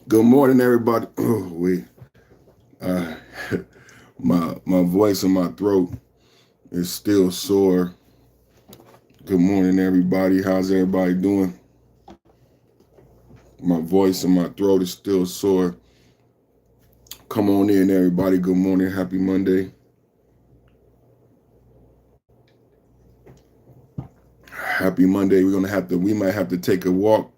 Good morning, everybody. Oh, wait. Uh, my voice and my throat is still sore. Good morning, everybody. How's everybody doing? My voice and my throat is still sore. Come on in, everybody. Good morning. Happy Monday. Happy Monday. We might have to take a walk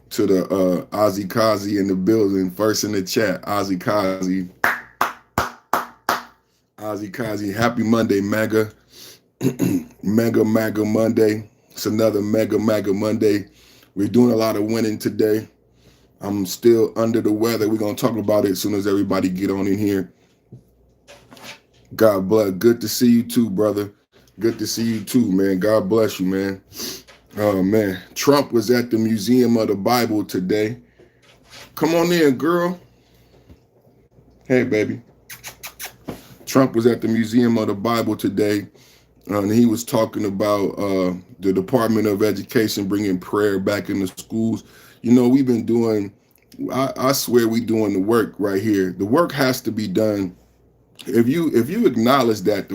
to the Ozzy Kazi in the building. First in the chat, Ozzy Kazi. Ozzy Kazi. Happy Monday, MAGA. Mega Monday. It's another Mega Monday. We're doing a lot of winning today. I'm still under the weather. We're gonna talk about it as soon as everybody get on in here. God bless. Good to see you too, brother. Good to see you too, man. God bless you, man. Oh man. Trump was at the Museum of the Bible today. Come on in, girl. Hey, baby. Trump was at the Museum of the Bible today. And he was talking about the Department of Education bringing prayer back into schools. You know, we've been doing. I swear we doing the work right here. The work has to be done. If you acknowledge that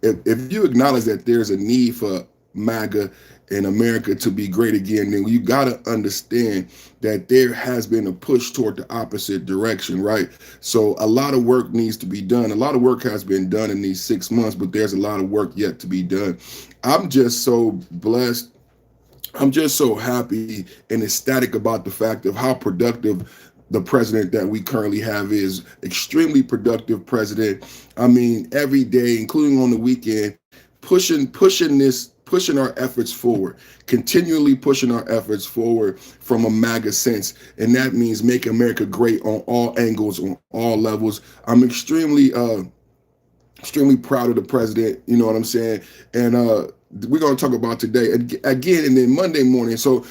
if you acknowledge that there's a need for MAGA in America to be great again, then you got to understand that there has been a push toward the opposite direction, right? So a lot of work needs to be done. A lot of work has been done in these 6 months, but there's a lot of work yet to be done. I'm just so blessed. I'm just so happy and ecstatic about the fact of how productive the president that we currently have is. Extremely productive president. I mean, every day, including on the weekend, pushing our efforts forward, continually pushing our efforts forward from a MAGA sense. And that means make America great on all angles, on all levels. I'm extremely proud of the president. You know what I'm saying? And we're gonna talk about today again, and then Monday morning. So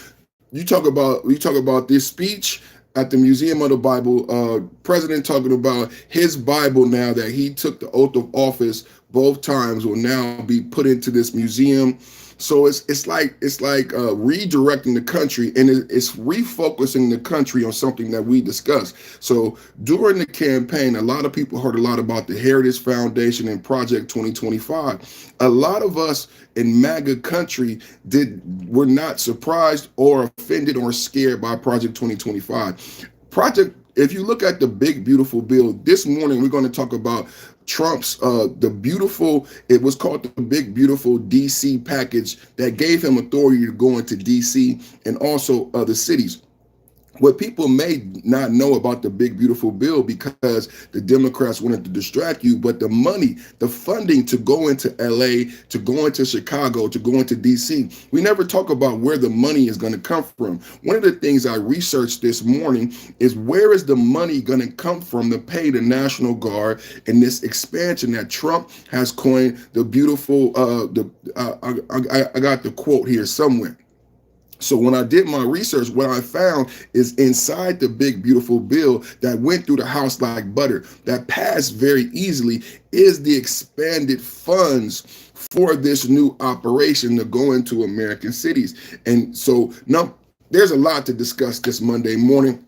you talk about this speech at the Museum of the Bible. President talking about his Bible now that he took the oath of office both times will now be put into this museum. So it's like redirecting the country, and it's refocusing the country on something that we discussed. So during the campaign, a lot of people heard a lot about the Heritage Foundation and Project 2025. A lot of us in MAGA country were not surprised or offended or scared by Project 2025. If you look at the big beautiful bill this morning, we're going to talk about Trump's it was called the big beautiful DC package that gave him authority to go into DC and also other cities. What people may not know about the big beautiful bill, because the Democrats wanted to distract you, but the money, the funding to go into LA, to go into Chicago, to go into DC, we never talk about where the money is going to come from. One of the things I researched this morning is, where is the money going to come from to pay the National Guard in this expansion that Trump has coined the beautiful I got the quote here somewhere. So when I did my research, what I found is, inside the big beautiful bill that went through the House like butter, that passed very easily, is the expanded funds for this new operation to go into American cities. And so now there's a lot to discuss this Monday morning.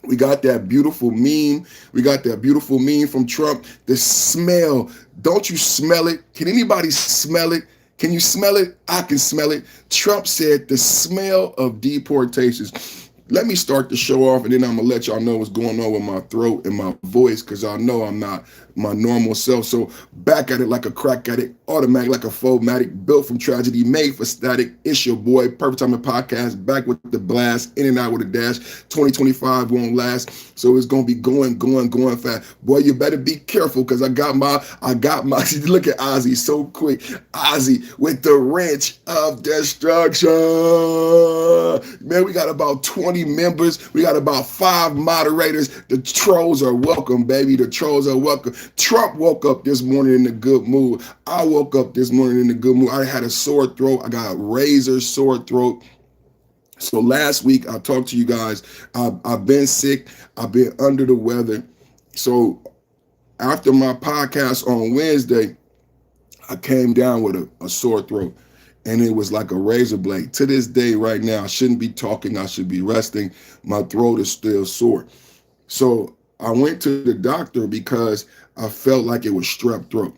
We got that beautiful meme. We got that beautiful meme from Trump. The smell. Don't you smell it? Can anybody smell it? Can you smell it? I can smell it. Trump said the smell of deportations. Let me start the show off, and then I'm going to let y'all know what's going on with my throat and my voice, because y'all know I'm not my normal self. So back at it like a crack addict, automatic like a fomatic, built from tragedy, made for static. It's your boy, Perfect Timing Podcast, back with the blast, in and out with a dash. 2025 won't last, so it's gonna be going fast. Boy, you better be careful, because I got my. Look at Ozzy so quick. Ozzy with the wrench of destruction. Man, we got about 20 members. We got about 5 moderators. The trolls are welcome, baby. The trolls are welcome. Trump woke up this morning in a good mood. I woke up this morning in a good mood. I had a sore throat. I got a razor sore throat. So last week I talked to you guys. I've been sick. I've been under the weather. So after my podcast on Wednesday, I came down with a sore throat. and it was like a razor blade. To this day, right now, I shouldn't be talking. I should be resting. My throat is still sore. So I went to the doctor because I felt like it was strep throat.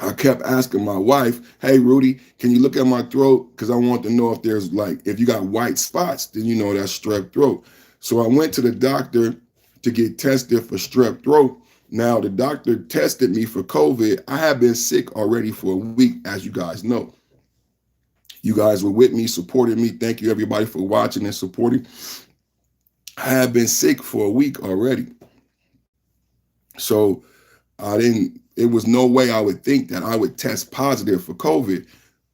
I kept asking my wife, "Hey, Rudy, can you look at my throat? Because I want to know if there's like, if you got white spots, then you know that's strep throat." So I went to the doctor to get tested for strep throat. Now, the doctor tested me for COVID. I have been sick already for a week, as you guys know. You guys were with me, supporting me. Thank you, everybody, for watching and supporting. I have been sick for a week already. So I didn't, it was no way I would think that I would test positive for COVID.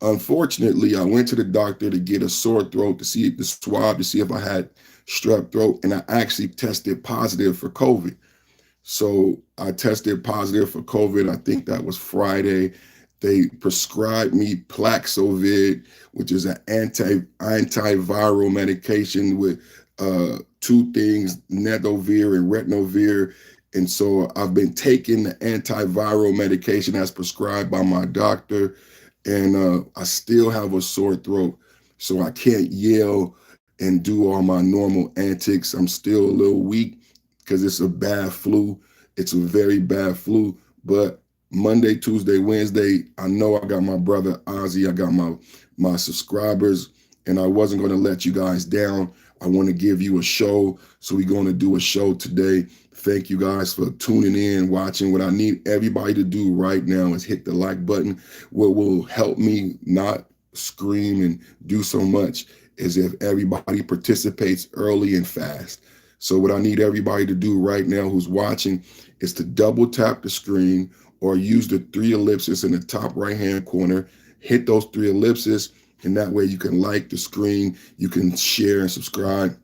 Unfortunately, I went to the doctor to get a sore throat to see the swab to see if I had strep throat, and I actually tested positive for COVID. So I tested positive for COVID. I think that was Friday. They prescribed me Paxlovid, which is an antiviral medication with two things, Nedovir and Retnovir. And so I've been taking the antiviral medication as prescribed by my doctor, and I still have a sore throat, so I can't yell and do all my normal antics. I'm still a little weak because it's a bad flu. It's a very bad flu. But Monday, Tuesday, Wednesday, I know I got my brother Ozzy, I got my subscribers, and I wasn't going to let you guys down. I want to give you a show, so we're going to do a show today. Thank you guys for tuning in, watching. What I need everybody to do right now is hit the like button. What will help me not scream and do so much is if everybody participates early and fast. So what I need everybody to do right now who's watching is to double tap the screen or use the three ellipses in the top right-hand corner. Hit those three ellipses, and that way you can like the screen, you can share and subscribe.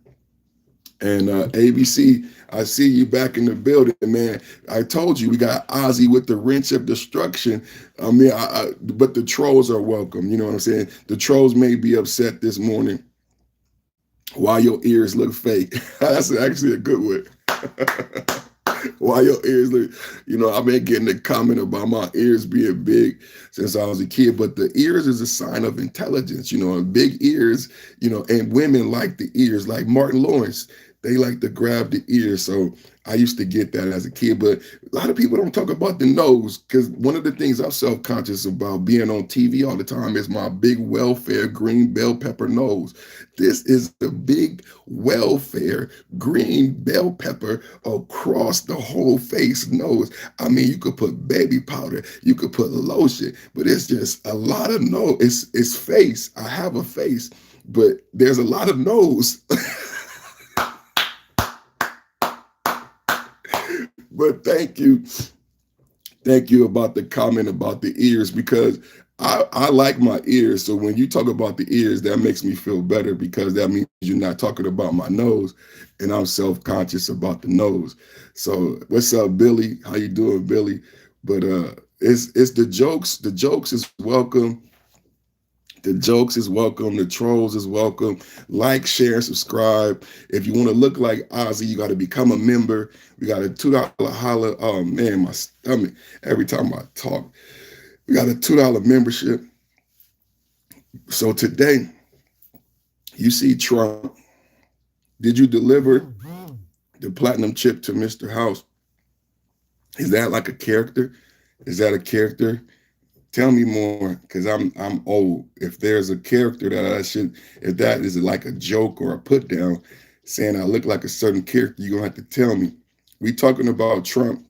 And ABC, I see you back in the building, man. I told you we got Ozzy with the wrench of destruction. I mean, but the trolls are welcome. You know what I'm saying? The trolls may be upset this morning. Why your ears look fake? That's actually a good one. Why your ears look, I've been getting a comment about my ears being big since I was a kid, but the ears is a sign of intelligence, and big ears, and women like the ears, like Martin Lawrence, they like to grab the ears. So I used to get that as a kid, but a lot of people don't talk about the nose, because one of the things I'm self-conscious about being on TV all the time is my big welfare green bell pepper nose. This is the big welfare green bell pepper across the whole face nose. I mean, you could put baby powder, you could put lotion, but it's just a lot of nose. It's face. I have a face, but there's a lot of nose. But thank you. Thank you about the comment about the ears, because I like my ears. So when you talk about the ears, that makes me feel better, because that means you're not talking about my nose, and I'm self-conscious about the nose. So what's up, Billy? How you doing, Billy? But it's the jokes. The jokes is welcome. The jokes is welcome. The trolls is welcome. Like, share, subscribe. If you want to look like Ozzy, you got to become a member. We got a $2 holla. Oh man, my stomach. Every time I talk, we got a $2 membership. So today, you see Trump. Did you deliver the platinum chip to Mr. House? Is that like a character? Is that a character? Tell me more, because I'm old. If there's a character that I should, if that is like a joke or a put down, saying I look like a certain character, you're gonna have to tell me. We talking about Trump.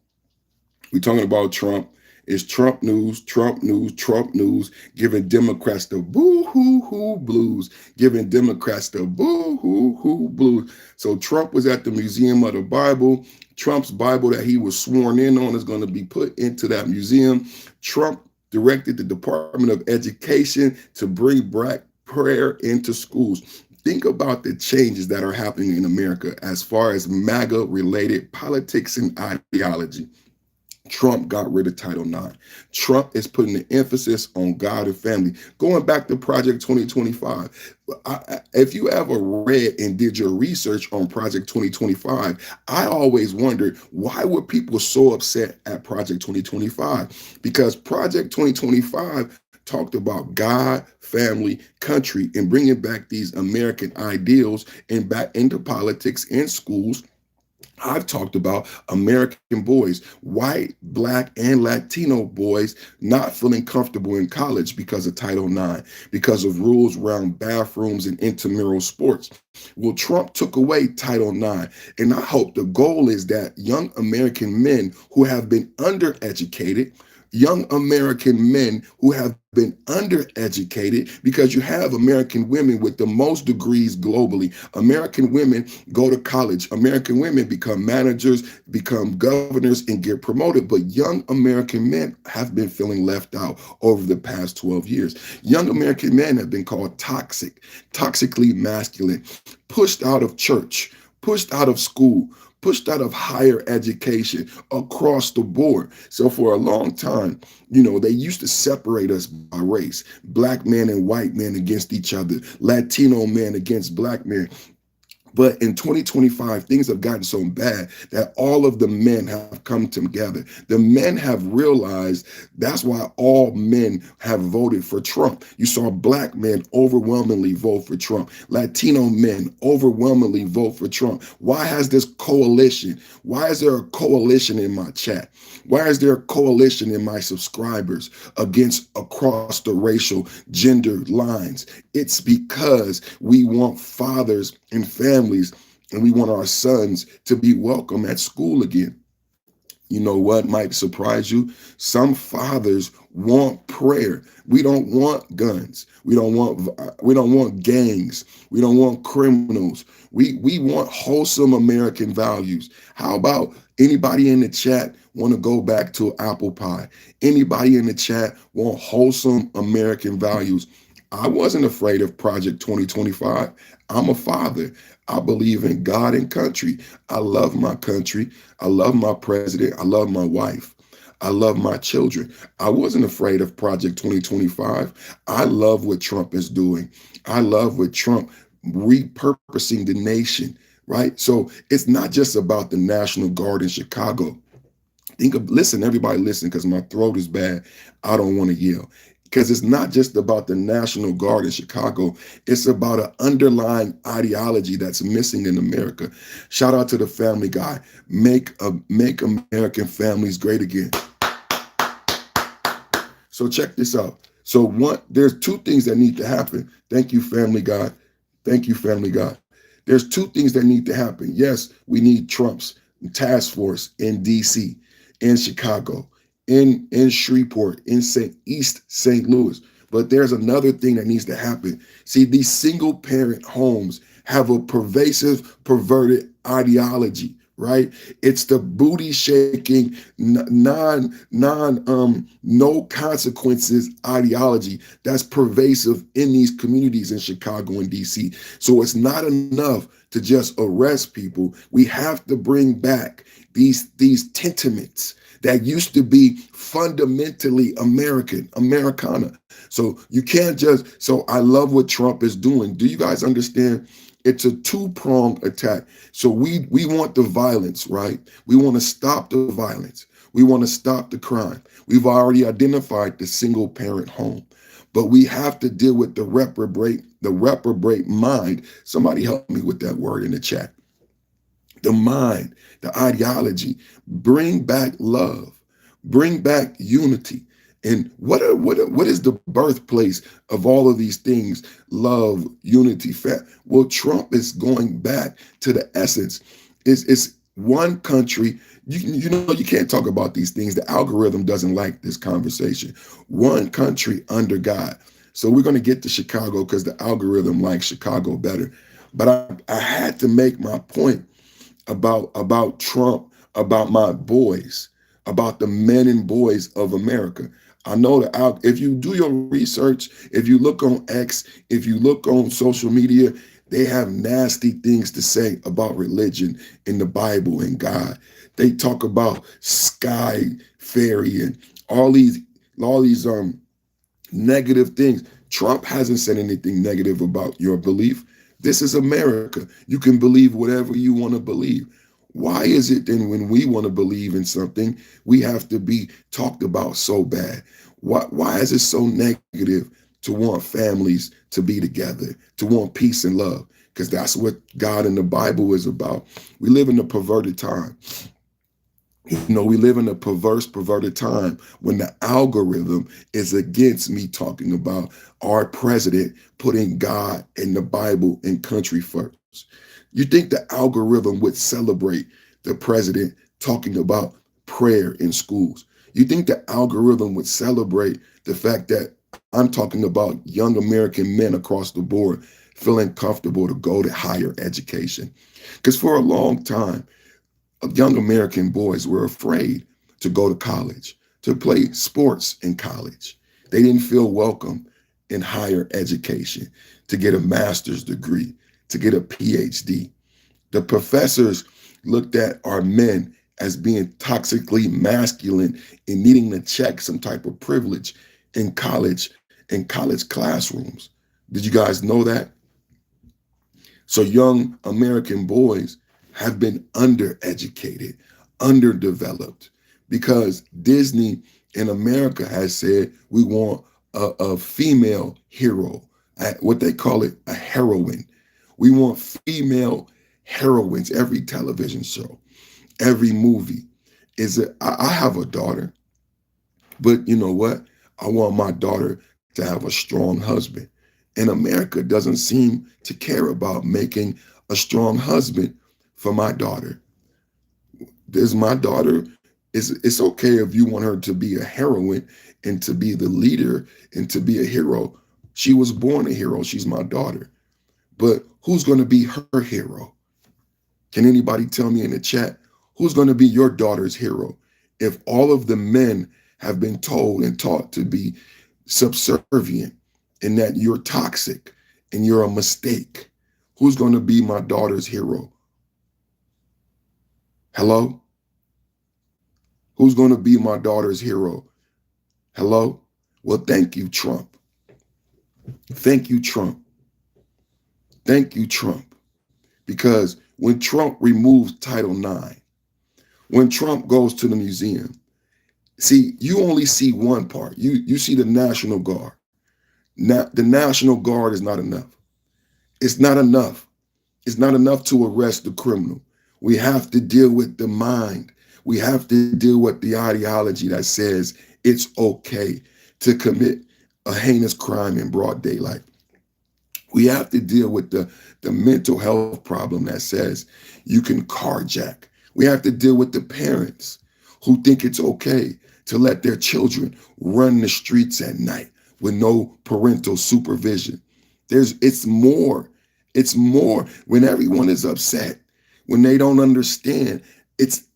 We talking about Trump. It's Trump news, Trump news, Trump news, giving Democrats the boo-hoo-hoo blues, giving Democrats the boo-hoo-hoo blues. So Trump was at the Museum of the Bible. Trump's Bible that he was sworn in on is going to be put into that museum. Trump directed the Department of Education to bring Black prayer into schools. Think about the changes that are happening in America as far as MAGA related politics and ideology. Trump got rid of Title IX. Trump is putting the emphasis on God and family. Going back to Project 2025, if you ever read and did your research on Project 2025, I always wondered, why were people so upset at Project 2025? Because Project 2025 talked about God, family, country, and bringing back these American ideals and back into politics in schools. I've talked about American boys, white, black, and Latino boys not feeling comfortable in college because of Title IX, because of rules around bathrooms and intramural sports. Well, Trump took away Title IX, and I hope the goal is that young American men who have been undereducated, young American men who have been undereducated, because you have American women with the most degrees globally. American women go to college. American women become managers, become governors, and get promoted. But young American men have been feeling left out over the past 12 years. Young American men have been called toxic, toxically masculine, pushed out of church, pushed out of school, pushed out of higher education across the board. So for a long time, they used to separate us by race, black men and white men against each other, Latino men against black men. But in 2025, things have gotten so bad that all of the men have come together. The men have realized that's why all men have voted for Trump. You saw black men overwhelmingly vote for Trump. Latino men overwhelmingly vote for Trump. Why has this coalition? Why is there a coalition in my chat? Why is there a coalition in my subscribers against across the racial gender lines? It's because we want fathers and families, and we want our sons to be welcome at school again. You know what might surprise you? Some fathers want prayer. We don't want guns. We don't want gangs. We don't want criminals. We want wholesome American values. How about anybody in the chat want to go back to apple pie? Anybody in the chat want wholesome American values? I wasn't afraid of Project 2025. I'm a father. I believe in God and country. I love my country. I love my president. I love my wife. I love my children. I wasn't afraid of Project 2025. I love what Trump is doing. I love what Trump repurposing the nation, right? So it's not just about the National Guard in Chicago. Listen, everybody listen, because my throat is bad. I don't want to yell. Because it's not just about the National Guard in Chicago. It's about an underlying ideology that's missing in America. Shout out to the Family Guy. Make American families great again. So check this out. There's two things that need to happen. Thank you, Family Guy. Thank you, Family Guy. There's two things that need to happen. Yes, we need Trump's task force in DC, in Chicago, in Shreveport, in East St. Louis. But there's another thing that needs to happen. See, these single parent homes have a pervasive, perverted ideology, right? It's the booty shaking, no consequences ideology that's pervasive in these communities in Chicago and DC. So it's not enough to just arrest people. We have to bring back these sentiments that used to be fundamentally Americana. So you can't so I love what Trump is doing. Do you guys understand? It's a two-pronged attack. So we want the violence, right? We want to stop the violence. We want to stop the crime. We've already identified the single parent home, but we have to deal with the reprobate mind. Somebody help me with that word in the chat. The mind, the ideology. Bring back love, bring back unity. And what is the birthplace of all of these things? Love, unity, well, Trump is going back to the essence. It's one country. You can't talk about these things. The algorithm doesn't like this conversation. One country under God. So we're going to get to Chicago because the algorithm likes Chicago better. But I had to make my point about Trump, about my boys, about the men and boys of America. I know that if you do your research, if you look on X, if you look on social media, they have nasty things to say about religion in the Bible and God. They talk about sky fairy and all these negative things. Trump hasn't said anything negative about your belief. This is America. You can believe whatever you want to believe. Why is it then when we want to believe in something, we have to be talked about so bad? Why is it so negative to want families to be together, to want peace and love? Because that's what God in the Bible is about. We live in a perverted time. We live in a perverted time when the algorithm is against me talking about our president putting God and the Bible and country first. You think the algorithm would celebrate the president talking about prayer in schools? You think the algorithm would celebrate the fact that I'm talking about young American men across the board feeling comfortable to go to higher education? Because for a long time, young American boys were afraid to go to college, to play sports in college. They didn't feel welcome in higher education, to get a master's degree, to get a PhD. The professors looked at our men as being toxically masculine and needing to check some type of privilege in college classrooms. Did you guys know that? So young American boys have been undereducated, underdeveloped, because Disney in America has said we want a female hero, what they call it, a heroine. We want female heroines. Every television show, every movie I have a daughter, but you know what? I want my daughter to have a strong husband. And America doesn't seem to care about making a strong husband for my daughter. There's my daughter. It's okay if you want her to be a heroine and to be the leader and to be a hero. She was born a hero. She's my daughter. But who's going to be her hero? Can anybody tell me in the chat who's going to be your daughter's hero? If all of the men have been told and taught to be subservient and that you're toxic and you're a mistake, who's going to be my daughter's hero? Hello? Who's going to be my daughter's hero? Hello? Well, thank you, Trump. Thank you, Trump. Thank you, Trump. Because when Trump removes Title IX, when Trump goes to the museum, see, you only see one part. You see the National Guard. Now, the National Guard is not enough. It's not enough. It's not enough to arrest the criminal. We have to deal with the mind. We have to deal with the ideology that says it's okay to commit a heinous crime in broad daylight. We have to deal with the mental health problem that says you can carjack. We have to deal with the parents who think it's okay to let their children run the streets at night with no parental supervision. It's more. It's more when everyone is upset, when they don't understand.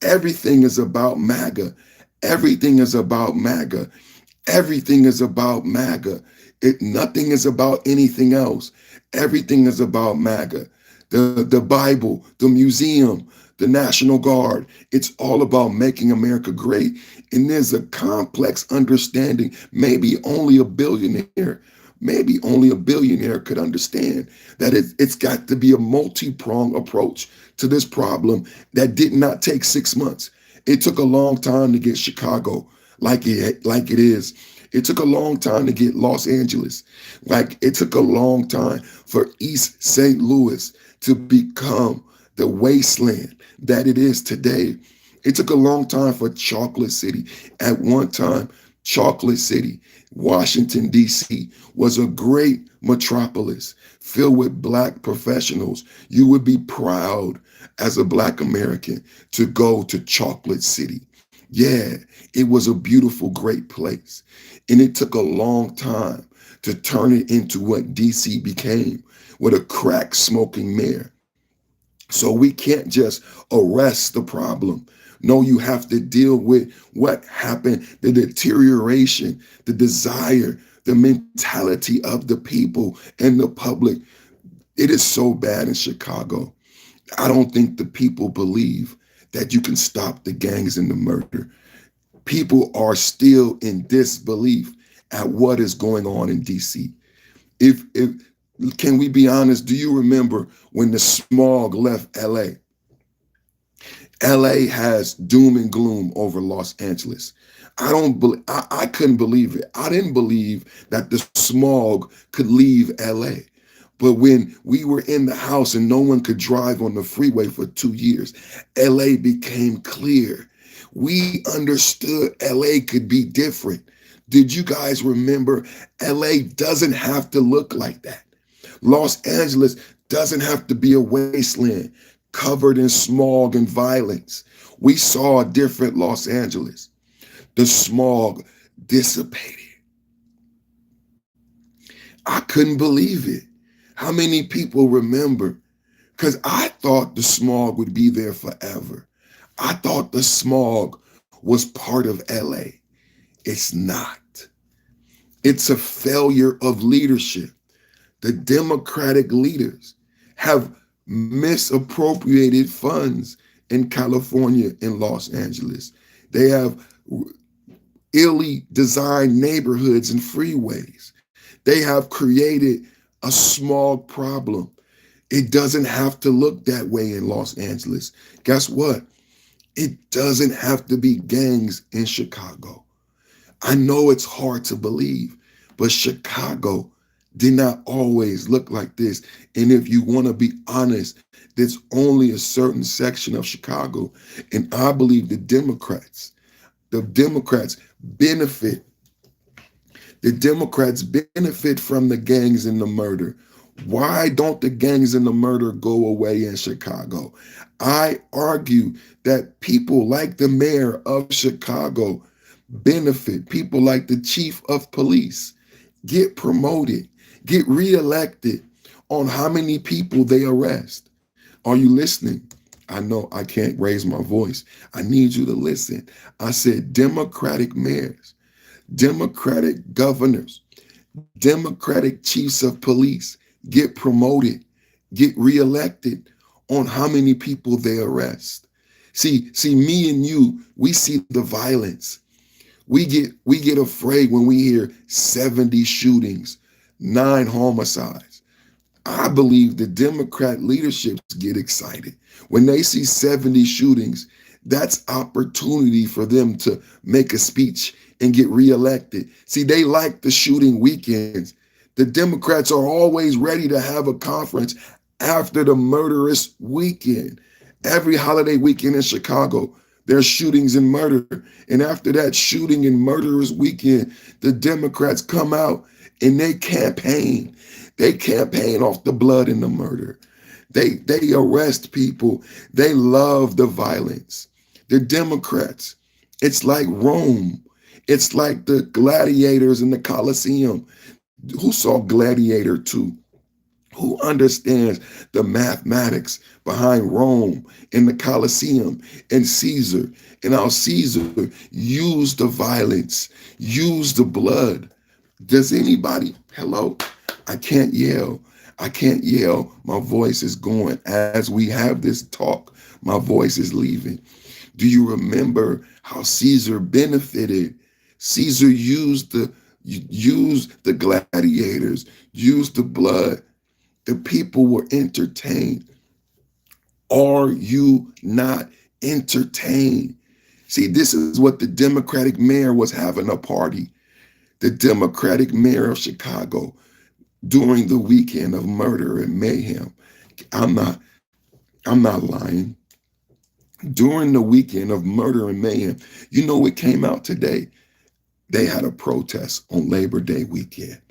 Everything is about MAGA. Everything is about MAGA. Everything is about MAGA. Nothing is about anything else. Everything is about MAGA. The Bible, the museum, the National Guard. It's all about making America great. And there's a complex understanding. Maybe only a billionaire could understand that it's got to be a multi-pronged approach to this problem that did not take 6 months. It took a long time to get Chicago like it is. It took a long time to get Los Angeles. Like it took a long time for East St. Louis to become the wasteland that it is today. It took a long time for Chocolate City. At one time, Chocolate City, Washington, D.C., was a great metropolis filled with Black professionals. You would be proud as a Black American to go to Chocolate City. Yeah, it was a beautiful, great place. And it took a long time to turn it into what D.C. became, with a crack smoking mayor. So we can't just arrest the problem. No, you have to deal with what happened, the deterioration, the desire, the mentality of the people and the public. It is so bad in Chicago. I don't think the people believe that you can stop the gangs and the murder. People are still in disbelief at what is going on in DC. If can we be honest? Do you remember when the smog left LA? LA has doom and gloom over Los Angeles. I couldn't believe it. I didn't believe that the smog could leave LA. But when we were in the house and no one could drive on the freeway for 2 years, LA became clear. We understood LA could be different. Did you guys remember? LA doesn't have to look like that. Los Angeles doesn't have to be a wasteland covered in smog and violence. We saw a different Los Angeles. The smog dissipated. I couldn't believe it. How many people remember? Because I thought the smog would be there forever. I thought the smog was part of LA. It's not. It's a failure of leadership. The Democratic leaders have misappropriated funds in California and Los Angeles. They have illy designed neighborhoods and freeways. They have created a smog problem. It doesn't have to look that way in Los Angeles. Guess what? It doesn't have to be gangs in Chicago. I know it's hard to believe, but Chicago did not always look like this. And if you want to be honest, there's only a certain section of Chicago. And I believe the Democrats benefit. The Democrats benefit from the gangs and the murder. Why don't the gangs and the murder go away in Chicago? I argue that people like the mayor of Chicago benefit. People like the chief of police get promoted, get reelected on how many people they arrest. Are you listening? I know I can't raise my voice. I need you to listen. I said Democratic mayors, Democratic governors, Democratic chiefs of police get promoted, get reelected on how many people they arrest. See, me and you, we see the violence. We get afraid when we hear 70 shootings, 9 homicides. I believe the Democrat leaderships get excited. When they see 70 shootings, that's opportunity for them to make a speech and get reelected. See, they like the shooting weekends. The Democrats are always ready to have a conference after the murderous weekend. Every holiday weekend in Chicago, there's shootings and murder. And after that shooting and murderous weekend, the Democrats come out and they campaign. They campaign off the blood and the murder. They arrest people. They love the violence. The Democrats, it's like Rome. It's like the gladiators in the Colosseum. Who saw Gladiator 2? Who understands the mathematics behind Rome and the Colosseum and Caesar, and how Caesar used the violence, used the blood. Does anybody, hello? I can't yell. I can't yell. My voice is going. As we have this talk, my voice is leaving. Do you remember how Caesar benefited? Caesar used the gladiators, used the blood. The people were entertained. Are you not entertained? See, this is what the Democratic mayor was having a party. The Democratic mayor of Chicago during the weekend of murder and mayhem. I'm not lying. During the weekend of murder and mayhem, you know what came out today? They had a protest on Labor Day weekend.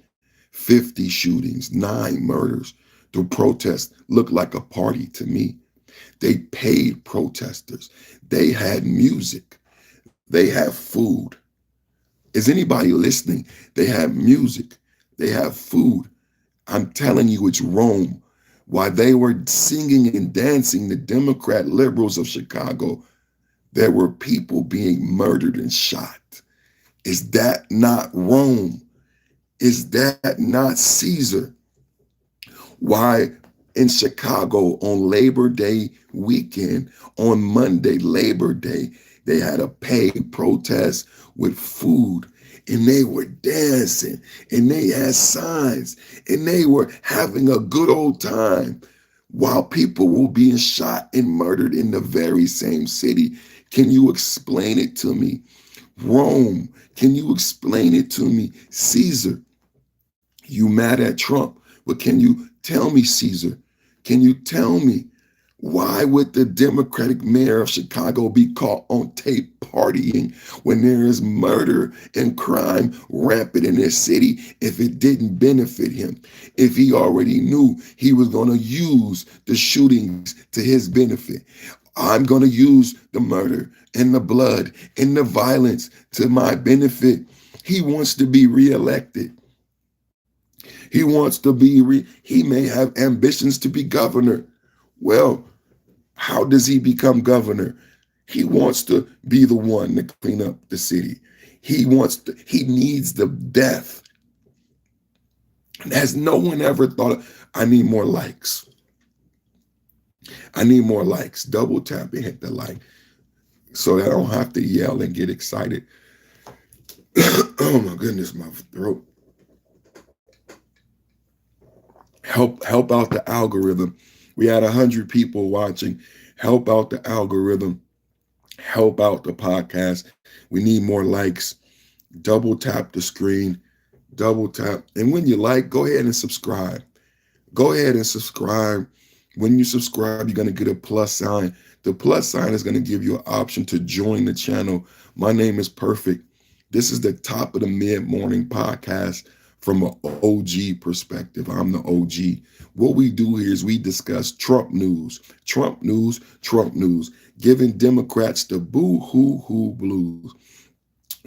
50 shootings, 9 murders. The protest looked like a party to me. They paid protesters. They had music. They have food. Is anybody listening? They have music. They have food. I'm telling you, it's Rome. While they were singing and dancing, the Democrat liberals of Chicago, there were people being murdered and shot. Is that not Rome? Is that not Caesar? Why in Chicago on Labor Day weekend, on Monday, Labor Day, they had a paid protest with food, and they were dancing, and they had signs, and they were having a good old time while people were being shot and murdered in the very same city. Can you explain it to me? Rome. Can you explain it to me? Caesar. You mad at Trump, but can you tell me, Caesar? Can you tell me why would the Democratic mayor of Chicago be caught on tape partying when there is murder and crime rampant in this city if it didn't benefit him? If he already knew he was going to use the shootings to his benefit. I'm going to use the murder and the blood and the violence to my benefit. He wants to be reelected. He wants to be, he may have ambitions to be governor. Well, how does he become governor? He wants to be the one to clean up the city. He needs the death. And has no one ever thought, I need more likes. I need more likes. Double tap and hit the like so that I don't have to yell and get excited. Oh my goodness, my throat. Help out the algorithm. We had 100 people watching. Help out the algorithm. Help out the podcast. We need more likes. Double tap the screen. Double tap. And when you like, go ahead and subscribe. Go ahead and subscribe. When you subscribe, you're going to get a plus sign. The plus sign is going to give you an option to join the channel. My name is Perfect. This is the top of the mid-morning podcast from an OG perspective. I'm the OG. What we do here is we discuss Trump news, Trump news, Trump news, giving Democrats the boo-hoo-hoo blues.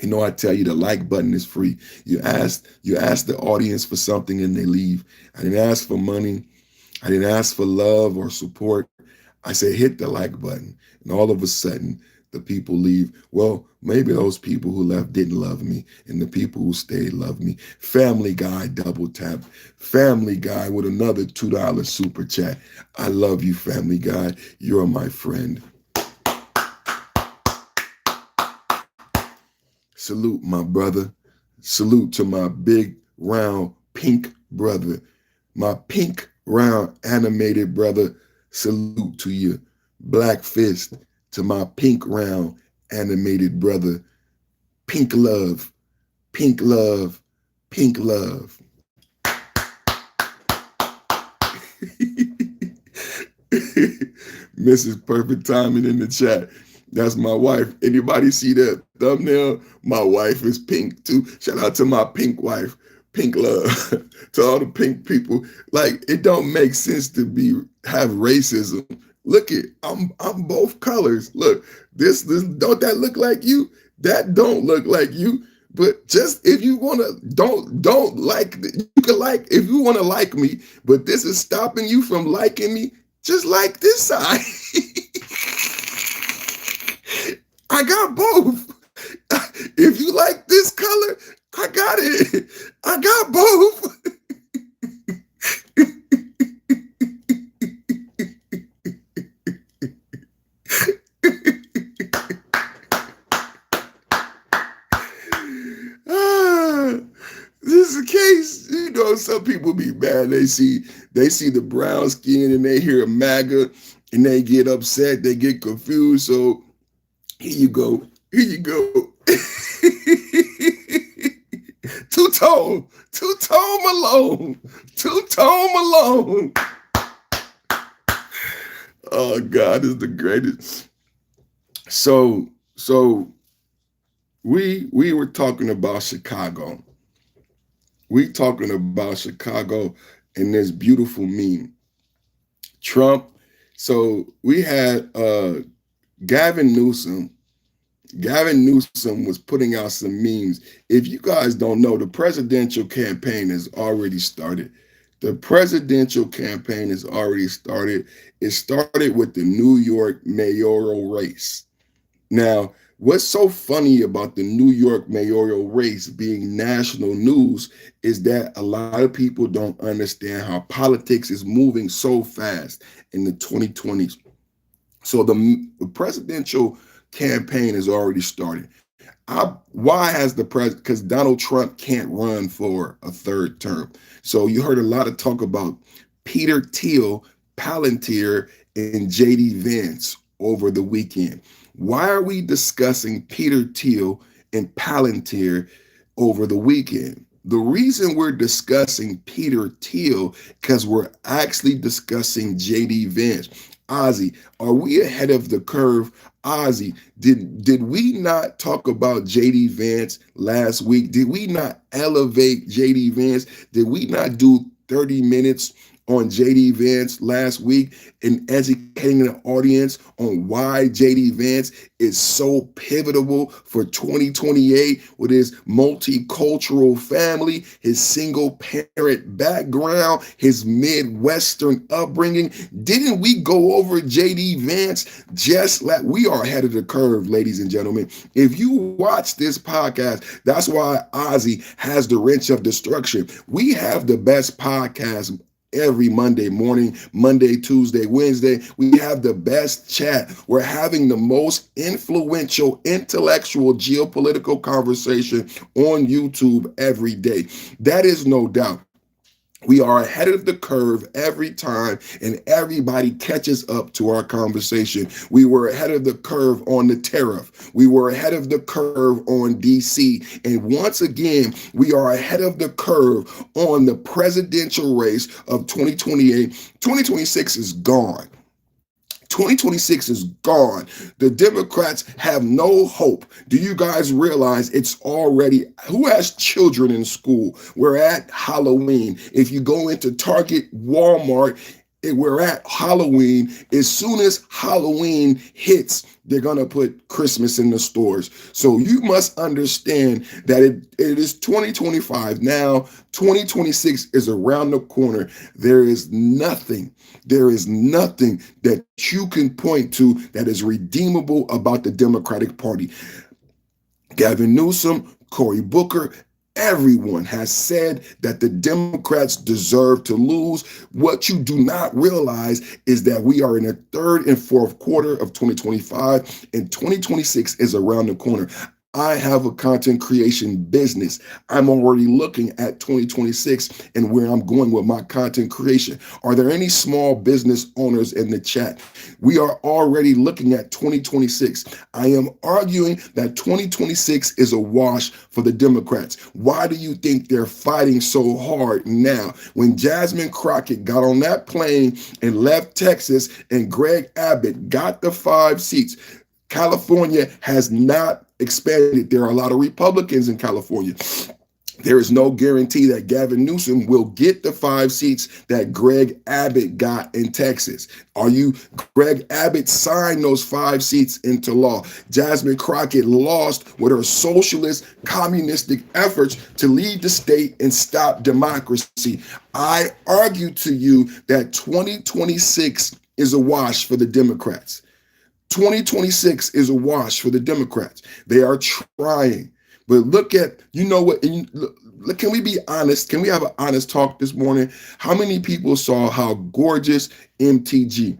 You know, I tell you, the like button is free. You ask the audience for something and they leave. I didn't ask for money. I didn't ask for love or support. I said, hit the like button. And all of a sudden, the people leave. Well, maybe those people who left didn't love me, and the people who stayed loved me. Family Guy double tap. Family Guy with another $2 super chat. I love you, Family Guy. You're my friend. Salute, my brother. Salute to my big, round, pink brother. My pink, round, animated brother. Salute to you. Black fist to my pink, round, animated brother. Pink love, pink love, pink love. Mrs. Perfect Timing in the chat. That's my wife. Anybody see that thumbnail? My wife is pink too. Shout out to my pink wife. Pink love. To all the pink people. Like, it don't make sense to have racism. Look it, I'm both colors. Look, this don't that look like you? That don't look like you. But just if you want to, don't like, you can like, if you want to like me, but this is stopping you from liking me, just like this side. I got both. If you like this color, I got it. I got both. This is the case. You know, some people be mad. They see the brown skin and they hear MAGA and they get upset. They get confused. So here you go. Here you go. Two-tone Malone. Two-tone Malone. Oh, God is the greatest. So we were talking about Chicago. We talking about Chicago and this beautiful meme. Trump. So we had Gavin Newsom. Gavin Newsom was putting out some memes. If you guys don't know, the presidential campaign has already started. The presidential campaign has already started. It started with the New York mayoral race. Now, what's so funny about the New York mayoral race being national news is that a lot of people don't understand how politics is moving so fast in the 2020s. So the presidential campaign has already started. Why has the president? Because Donald Trump can't run for a third term. So you heard a lot of talk about Peter Thiel, Palantir, and JD Vance over the weekend. Why are we discussing Peter Thiel and Palantir over the weekend. The reason we're discussing Peter Thiel, because we're actually discussing JD Vance. Ozzy, are we ahead of the curve? Ozzy, did we not talk about JD Vance last week? Did we not elevate JD Vance? Did we not do 30 minutes on JD Vance last week and educating the audience on why JD Vance is so pivotal for 2028 with his multicultural family, his single parent background, his Midwestern upbringing? Didn't we go over JD Vance just like we are ahead of the curve, ladies and gentlemen? If you watch this podcast, that's why Ozzy has the wrench of destruction. We have the best podcast every Monday morning, Monday, Tuesday, Wednesday. We have the best chat. We're having the most influential, intellectual, geopolitical conversation on YouTube every day. That is no doubt. We are ahead of the curve every time, and everybody catches up to our conversation. We were ahead of the curve on the tariff. We were ahead of the curve on DC. And once again, we are ahead of the curve on the presidential race of 2028. 2026 is gone. 2026 is gone. The Democrats have no hope. Do you guys realize it's already, who has children in school? We're at Halloween. If you go into Target, Walmart, we're at Halloween. As soon as Halloween hits, they're going to put Christmas in the stores. So you must understand that it is 2025 now. 2026 is around the corner. There is nothing that you can point to that is redeemable about the Democratic Party. Gavin Newsom, Cory Booker, everyone has said that the Democrats deserve to lose. What you do not realize is that we are in the third and fourth quarter of 2025, and 2026 is around the corner. I have a content creation business. I'm already looking at 2026 and where I'm going with my content creation. Are there any small business owners in the chat? We are already looking at 2026. I am arguing that 2026 is a wash for the Democrats. Why do you think they're fighting so hard now? When Jasmine Crockett got on that plane and left Texas and Greg Abbott got the 5 seats, California has not expanded. There are a lot of Republicans in California. There is no guarantee that Gavin Newsom will get the 5 seats that Greg Abbott got in Texas. Greg Abbott signed those 5 seats into law. Jasmine Crockett lost with her socialist, communistic efforts to lead the state and stop democracy. I argue to you that 2026 is a wash for the Democrats. 2026 is a wash for the Democrats. They are trying. But look at, you know what, look, can we be honest? Can we have an honest talk this morning? How many people saw how gorgeous MTG?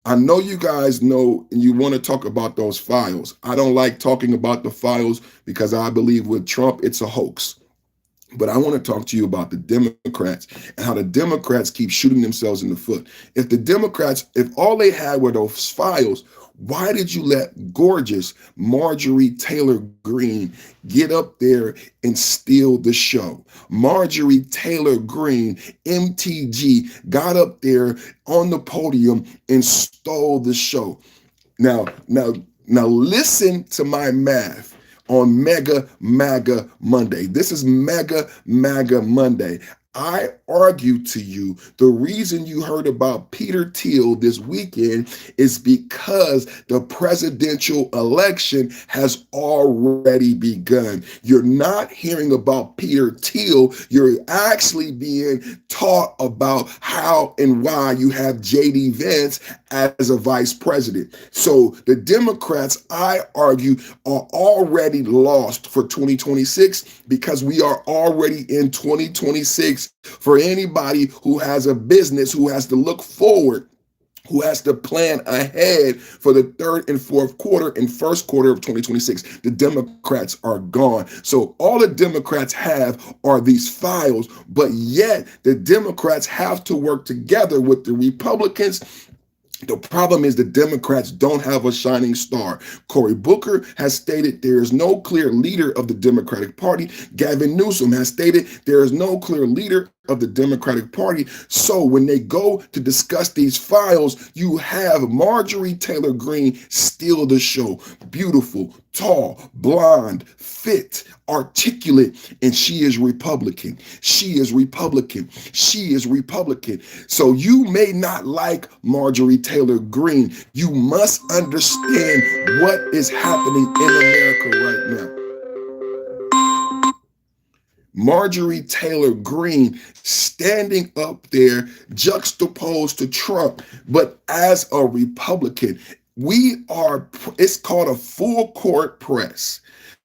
I know you guys know and you want to talk about those files. I don't like talking about the files because I believe with Trump, it's a hoax. But I want to talk to you about the Democrats and how the Democrats keep shooting themselves in the foot. If all they had were those files, why did you let gorgeous Marjorie Taylor Greene get up there and steal the show? Marjorie Taylor Greene, MTG, got up there on the podium and stole the show. Now listen to my math on Mega MAGA Monday. This is Mega MAGA Monday. I argue to you the reason you heard about Peter Thiel this weekend is because the presidential election has already begun. You're not hearing about Peter Thiel. You're actually being taught about how and why you have JD Vance as a vice president. So the Democrats, I argue, are already lost for 2026 because we are already in 2026. For anybody who has a business, who has to look forward, who has to plan ahead for the third and fourth quarter and first quarter of 2026, the Democrats are gone. So all the Democrats have are these files, but yet the Democrats have to work together with the Republicans The problem is the Democrats don't have a shining star. Cory Booker has stated there is no clear leader of the Democratic Party. Gavin Newsom has stated there is no clear leader of the Democratic Party. So when they go to discuss these files, you have Marjorie Taylor Greene steal the show. Beautiful, tall, blonde, fit, articulate, and she is Republican. She is Republican. She is Republican. So you may not like Marjorie Taylor Greene. You must understand what is happening in America right now. Marjorie Taylor Greene standing up there juxtaposed to Trump, but as a Republican. It's called a full court press.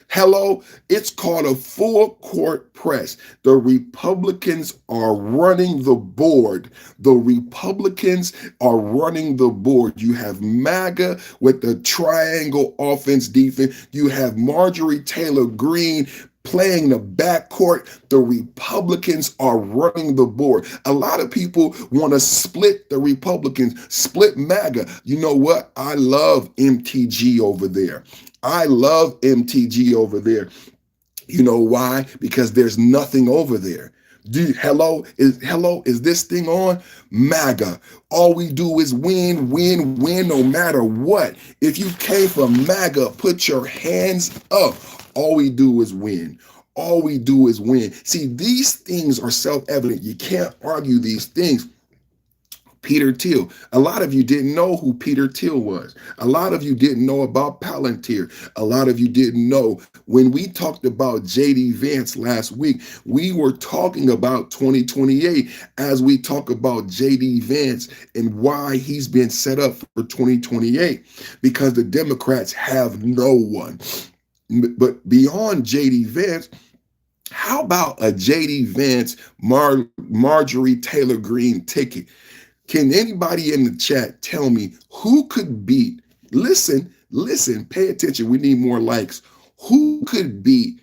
Hello, it's called a full court press. The Republicans are running the board. The Republicans are running the board. You have MAGA with the triangle offense defense. You have Marjorie Taylor Greene playing the backcourt. The Republicans are running the board. A lot of people want to split the Republicans, split MAGA. You know what? I love MTG over there. I love MTG over there. You know why? Because there's nothing over there. Hello, is this thing on? MAGA. All we do is win, win, win, no matter what. If you came from MAGA, put your hands up. All we do is win. All we do is win. See, these things are self-evident. You can't argue these things. Peter Thiel. A lot of you didn't know who Peter Thiel was. A lot of you didn't know about Palantir. A lot of you didn't know. When we talked about J.D. Vance last week, we were talking about 2028 as we talk about J.D. Vance and why he's been set up for 2028, because the Democrats have no one. But beyond J.D. Vance, how about a J.D. Vance Marjorie Taylor Greene ticket? Can anybody in the chat tell me who could beat, listen, pay attention, we need more likes. Who could beat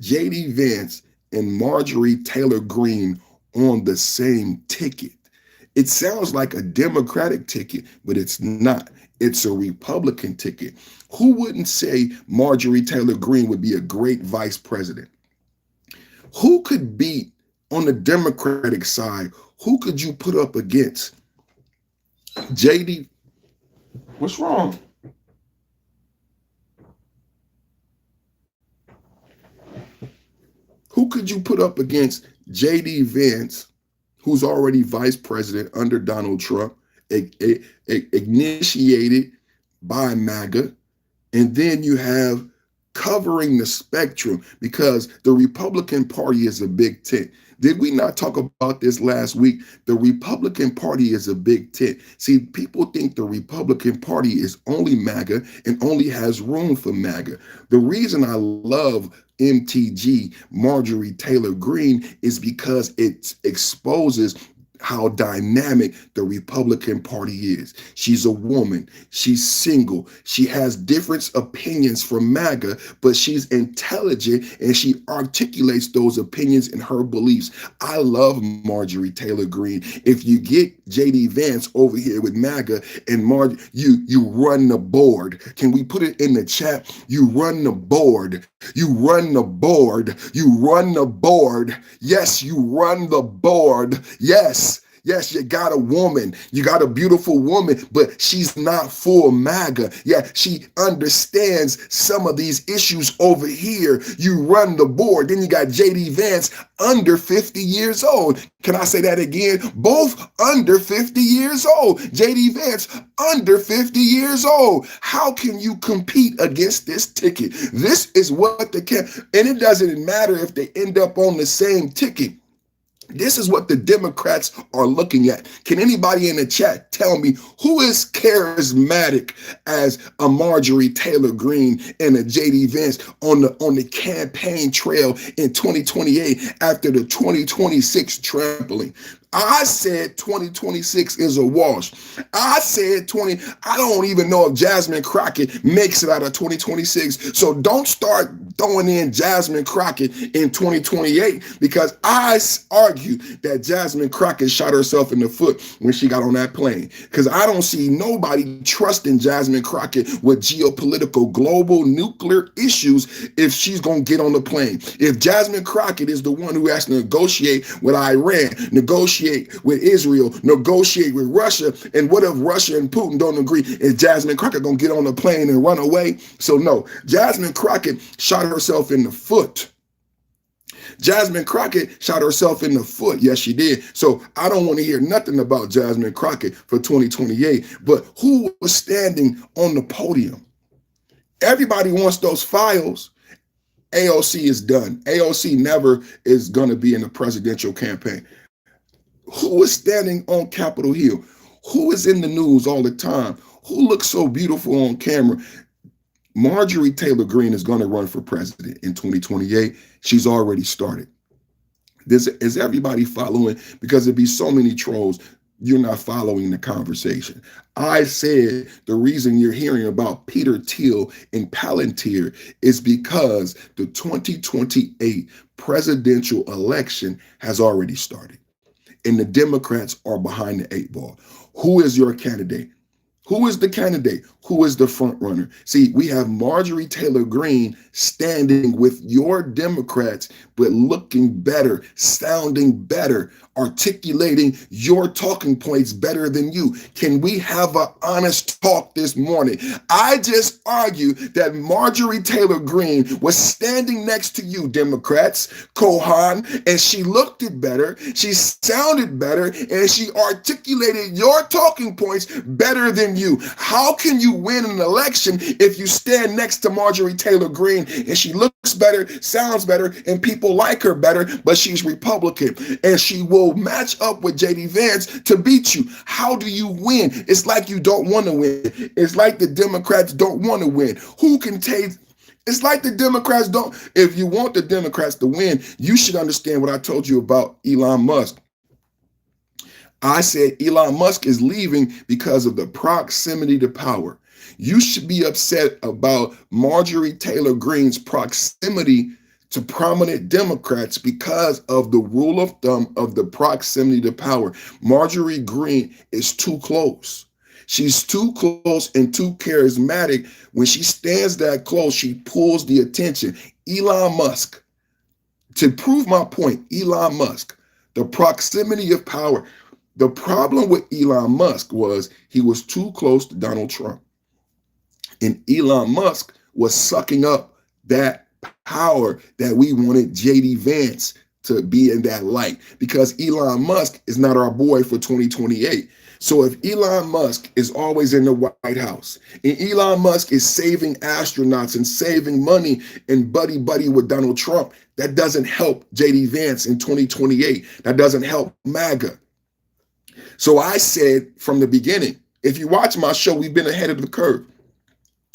J.D. Vance and Marjorie Taylor Greene on the same ticket? It sounds like a Democratic ticket, but it's not. It's a Republican ticket. Who wouldn't say Marjorie Taylor Greene would be a great vice president? Who could beat on the Democratic side? Who could you put up against JD? What's wrong? Who could you put up against JD Vance, who's already vice president under Donald Trump, initiated by MAGA, and then you have covering the spectrum, because the Republican Party is a big tent. Did we not talk about this last week? The Republican Party is a big tent. See, people think the Republican Party is only MAGA and only has room for MAGA. The reason I love MTG, Marjorie Taylor Greene, is because it exposes how dynamic the Republican Party is. She's a woman. She's single. She has different opinions from MAGA, but she's intelligent and she articulates those opinions and her beliefs. I love Marjorie Taylor Greene. If you get J.D. Vance over here with MAGA and you run the board. Can we put it in the chat? You run the board. You run the board. You run the board. Yes, you run the board. Yes. Yes, you got a woman, you got a beautiful woman, but she's not full MAGA. Yeah, she understands some of these issues over here. You run the board. Then you got J.D. Vance, under 50 years old. Can I say that again? Both under 50 years old. J.D. Vance, under 50 years old. How can you compete against this ticket? This is what and it doesn't matter if they end up on the same ticket. This is what the Democrats are looking at. Can anybody in the chat tell me who is charismatic as a Marjorie Taylor Greene and a J.D. Vance on the campaign trail in 2028 after the 2026 trampling? I said 2026 is a wash. I said I don't even know if Jasmine Crockett makes it out of 2026. So don't start throwing in Jasmine Crockett in 2028 because I argue that Jasmine Crockett shot herself in the foot when she got on that plane. Because I don't see nobody trusting Jasmine Crockett with geopolitical global nuclear issues if she's going to get on the plane. If Jasmine Crockett is the one who has to negotiate with Iran, negotiate with Israel, negotiate with Russia, and what if Russia and Putin don't agree? Is Jasmine Crockett going to get on the plane and run away? So no, Jasmine Crockett shot herself in the foot. Jasmine Crockett shot herself in the foot. Yes, she did. So I don't want to hear nothing about Jasmine Crockett for 2028. But who was standing on the podium? Everybody wants those files. AOC is done. AOC never is going to be in the presidential campaign. Who is standing on Capitol Hill? Who is in the news all the time? Who looks so beautiful on camera? Marjorie Taylor Greene is going to run for president in 2028. She's already started. Is everybody following? Because there'd be so many trolls, you're not following the conversation. I said the reason you're hearing about Peter Thiel and Palantir is because the 2028 presidential election has already started. And the Democrats are behind the 8 ball. Who is your candidate? Who is the candidate? Who is the front runner? See, we have Marjorie Taylor Greene standing with your Democrats, but looking better, sounding better, articulating your talking points better than you. Can we have an honest talk this morning? I just argued that Marjorie Taylor Greene was standing next to you, Democrats, Kohan, and she looked it better, she sounded better, and she articulated your talking points better than you. How can you win an election if you stand next to Marjorie Taylor Greene and she looks better, sounds better, and people like her better, but she's Republican and she will match up with JD Vance to beat you? How do you win? It's like you don't want to win. It's like the Democrats don't want to win. Who can take? It's like the Democrats don't. If you want the Democrats to win, you should understand what I told you about Elon Musk. I said Elon Musk is leaving because of the proximity to power. You should be upset about Marjorie Taylor Greene's proximity to prominent Democrats because of the rule of thumb of the proximity to power. Marjorie Greene is too close. She's too close and too charismatic. When she stands that close, she pulls the attention. Elon Musk, to prove my point, Elon Musk, the proximity of power. The problem with Elon Musk was he was too close to Donald Trump. And Elon Musk was sucking up that power that we wanted JD Vance to be in that light, because Elon Musk is not our boy for 2028. So if Elon Musk is always in the White House and Elon Musk is saving astronauts and saving money and buddy with Donald Trump, that doesn't help JD Vance in 2028. That doesn't help MAGA. So I said from the beginning, if you watch my show, we've been ahead of the curve.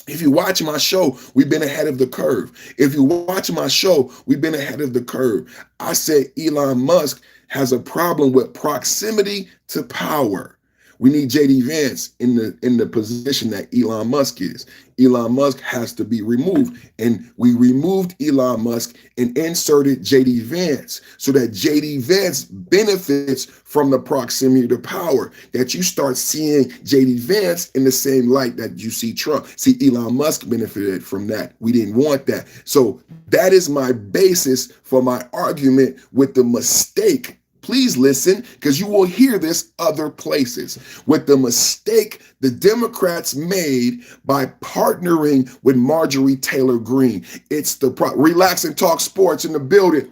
If you watch my show, we've been ahead of the curve. If you watch my show, we've been ahead of the curve. I said Elon Musk has a problem with proximity to power. We need JD Vance in the position that Elon Musk is. Elon Musk has to be removed. And we removed Elon Musk and inserted JD Vance so that JD Vance benefits from the proximity to power, that you start seeing JD Vance in the same light that you see Trump. See, Elon Musk benefited from that. We didn't want that. So that is my basis for my argument with the mistake. Please listen, because you will hear this other places. With the mistake the Democrats made by partnering with Marjorie Taylor Greene. It's the Relax and Talk Sports in the building.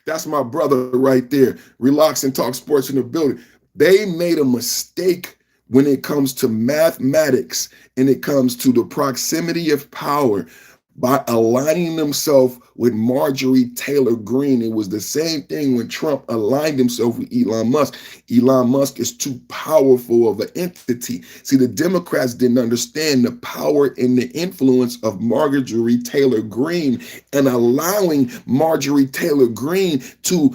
That's my brother right there. Relax and Talk Sports in the building. They made a mistake when it comes to mathematics and it comes to the proximity of power by aligning themselves with Marjorie Taylor Greene. It was the same thing when Trump aligned himself with Elon Musk. Elon Musk is too powerful of an entity. See, the Democrats didn't understand the power and the influence of Marjorie Taylor Greene, and allowing Marjorie Taylor Greene to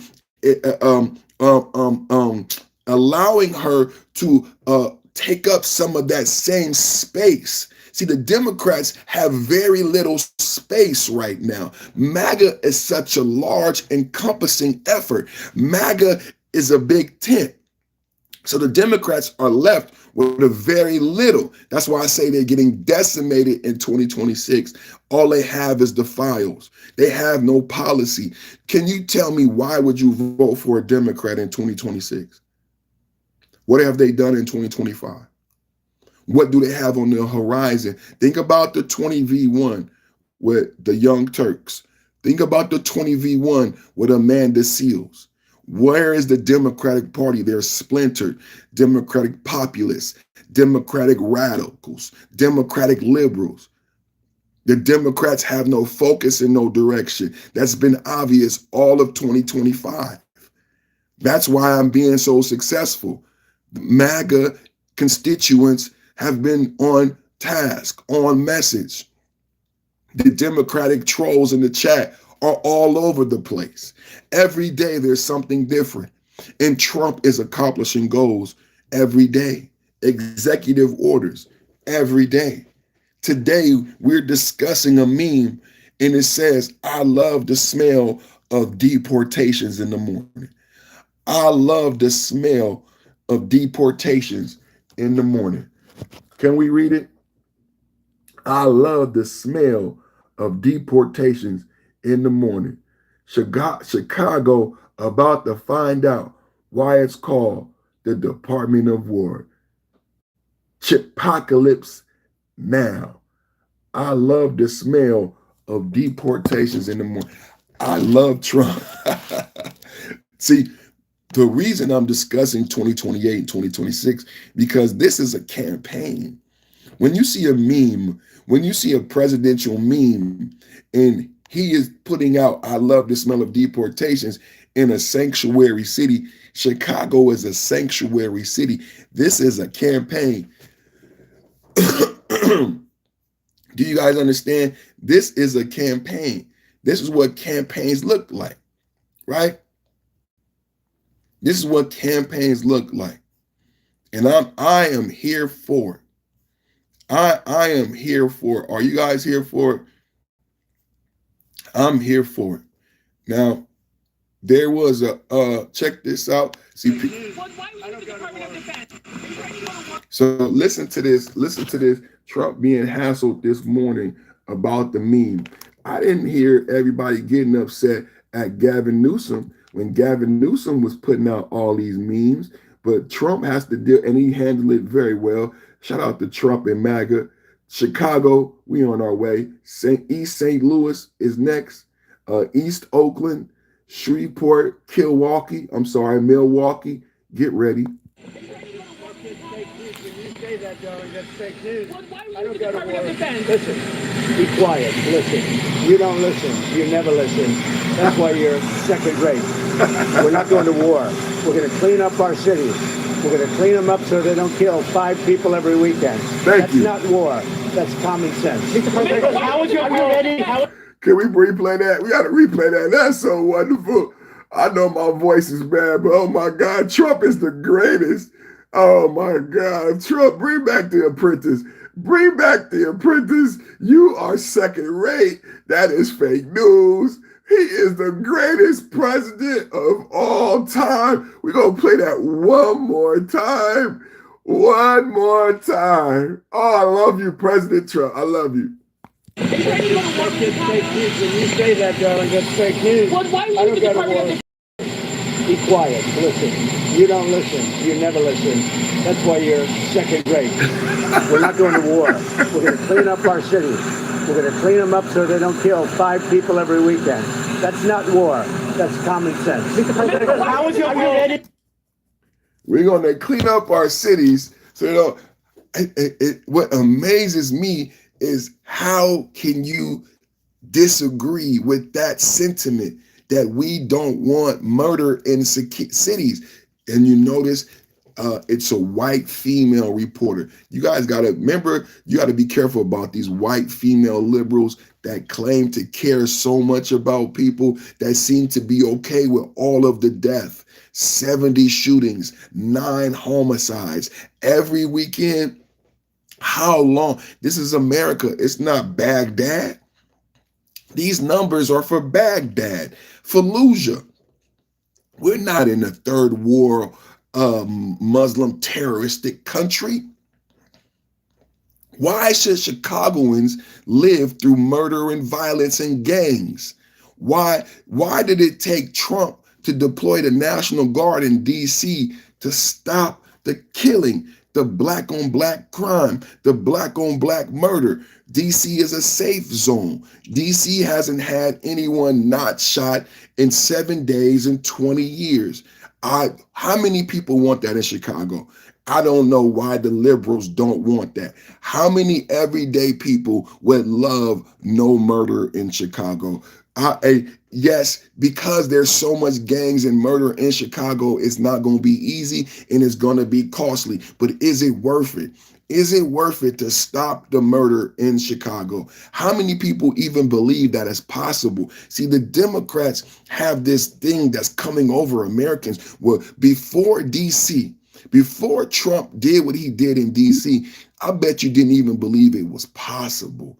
allowing her to take up some of that same space. See, the Democrats have very little space right now. MAGA is such a large, encompassing effort. MAGA is a big tent. So the Democrats are left with a very little. That's why I say they're getting decimated in 2026. All they have is the files. They have no policy. Can you tell me why would you vote for a Democrat in 2026? What have they done in 2025? What do they have on the horizon? Think about the 20v1 with the Young Turks. Think about the 20v1 with Amanda Seals. Where is the Democratic Party? They're splintered. Democratic populists, Democratic radicals, Democratic liberals. The Democrats have no focus and no direction. That's been obvious all of 2025. That's why I'm being so successful. MAGA constituents have been on task, on message. The Democratic trolls in the chat are all over the place. Every day there's something different. And Trump is accomplishing goals every day. Executive orders every day. Today we're discussing a meme and it says, I love the smell of deportations in the morning. I love the smell of deportations in the morning. Can we read it? I love the smell of deportations in the morning. Chicago about to find out why it's called the Department of War. Chipocalypse now. I love the smell of deportations in the morning. I love Trump. See, the reason I'm discussing 2028 and 2026, because this is a campaign. When you see a meme, when you see a presidential meme, and he is putting out, I love the smell of deportations in a sanctuary city. Chicago is a sanctuary city. This is a campaign. Do you guys understand? This is a campaign. This is what campaigns look like, right? This is what campaigns look like. And I am here for it. I am here for it. Are you guys here for it? I'm here for it. Now, there was a check this out. See, so listen to this. Listen to this. Trump being hassled this morning about the meme. I didn't hear everybody getting upset at Gavin Newsom when Gavin Newsom was putting out all these memes, but Trump has to deal, and he handled it very well. Shout out to Trump and MAGA. Chicago, we on our way. East St. Louis is next. East Oakland, Shreveport, Milwaukee. Get ready. That, darling, that's fake news. I don't got to worry. Listen, be quiet. Listen. You don't listen. You never listen. That's why you're second rate. We're not going to war. We're going to clean up our cities. We're going to clean them up so they don't kill 5 people every weekend. That's not war. That's common sense. How is your ready? Can we replay that? We got to replay that. That's so wonderful. I know my voice is bad, but oh my God, Trump is the greatest. Oh my God, Trump, bring back the apprentice. Bring back the apprentice. You are second rate. That is fake news. He is the greatest president of all time. We're going to play that one more time. One more time. Oh, I love you, President Trump. I love you. That's fake news. When you say that, darling, that's fake news. Well, why I don't got to worry. Be quiet. Listen. You don't listen. You never listen. That's why you're second rate. We're not going to war. We're going to clean up our cities. We're going to clean them up so they don't kill 5 people every weekend. That's not war. That's common sense. How is your ready? We're going to clean up our cities. So, you know, what amazes me is how can you disagree with that sentiment that we don't want murder in cities? And you notice it's a white female reporter. You guys got to remember, you got to be careful about these white female liberals that claim to care so much about people, that seem to be okay with all of the death. 70 shootings, 9 homicides. Every weekend, How long? This is America. It's not Baghdad. These numbers are for Baghdad, Fallujah. We're not in a third world Muslim terroristic country. Why should Chicagoans live through murder and violence and gangs? Why did it take Trump to deploy the National Guard in DC to stop the killing, the black on black crime, the black on black murder? DC is a safe zone. DC hasn't had anyone not shot in 7 days in 20 years. How many people want that in Chicago? I don't know why the liberals don't want that. How many everyday people would love no murder in Chicago? Yes, because there's so much gangs and murder in Chicago, it's not going to be easy and it's going to be costly. But is it worth it? Is it worth it to stop the murder in Chicago? How many people even believe that it's possible? See, the Democrats have this thing that's coming over Americans. Well, before DC, before Trump did what he did in DC, I bet you didn't even believe it was possible.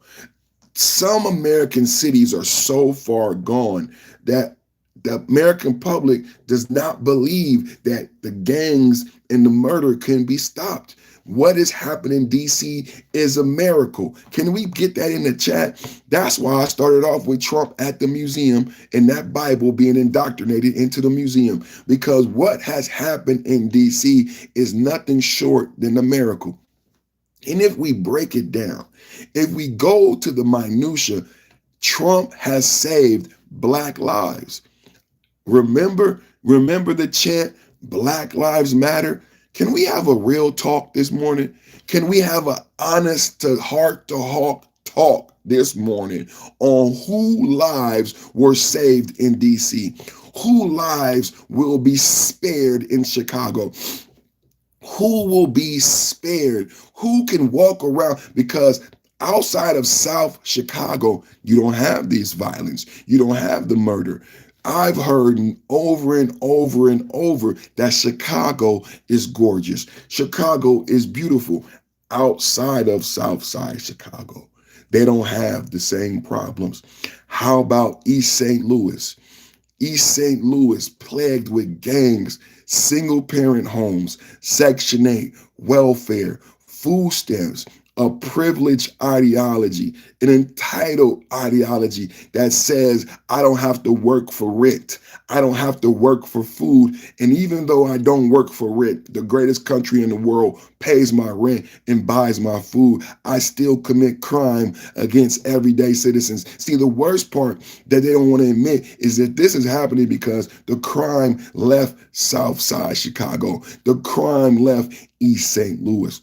Some American cities are so far gone that the American public does not believe that the gangs and the murder can be stopped. What is happening in DC is a miracle. Can we get that in the chat? That's why I started off with Trump at the museum and that Bible being indoctrinated into the museum, because what has happened in DC is nothing short than a miracle. And if we break it down, if we go to the minutia, Trump has saved Black lives. Remember the chant, Black Lives Matter? Can we have a real talk this morning? Can we have an honest to heart talk this morning on who lives were saved in DC? Who lives will be spared in Chicago? Who will be spared? Who can walk around? Because outside of South Chicago, you don't have this violence. You don't have the murder. I've heard over and over and over that Chicago is gorgeous. Chicago is beautiful. Outside of Southside Chicago, they don't have the same problems. How about East St. Louis? East St. Louis plagued with gangs, single parent homes, Section 8, welfare, food stamps, a privileged ideology, an entitled ideology that says I don't have to work for rent. I don't have to work for food. And even though I don't work for rent, the greatest country in the world pays my rent and buys my food, I still commit crime against everyday citizens. See, the worst part that they don't want to admit is that this is happening because the crime left Southside Chicago. The crime left East St. Louis.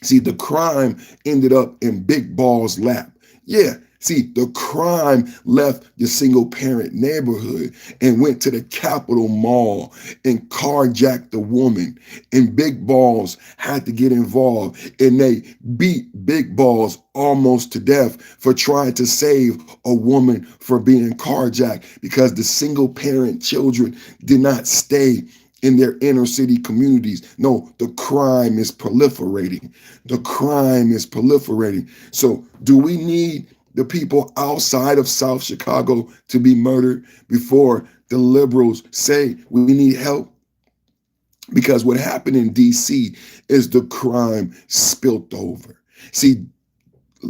See, the crime ended up in Big Ball's lap. Yeah, see, the crime left the single parent neighborhood and went to the Capitol Mall and carjacked the woman. And Big Balls had to get involved. And they beat Big Balls almost to death for trying to save a woman for being carjacked because the single parent children did not stay in their inner city communities. No, the crime is proliferating. The crime is proliferating. So do we need the people outside of South Chicago to be murdered before the liberals say we need help? Because what happened in DC is the crime spilt over. See,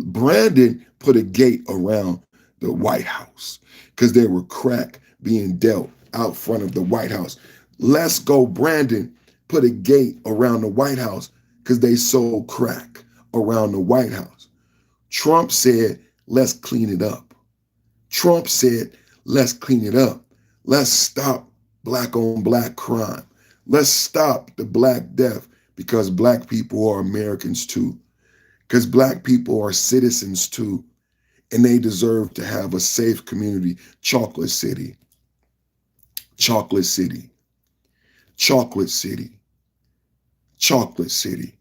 Brandon put a gate around the White House because there were crack being dealt out front of the White House. Let's Go Brandon put a gate around the White House because they sold crack around the White House. Trump said, let's clean it up. Trump said, let's clean it up. Let's stop black on black crime. Let's stop the Black death because black people are Americans too. Because black people are citizens too. And they deserve to have a safe community. Chocolate City. Chocolate City. Chocolate City. Chocolate City.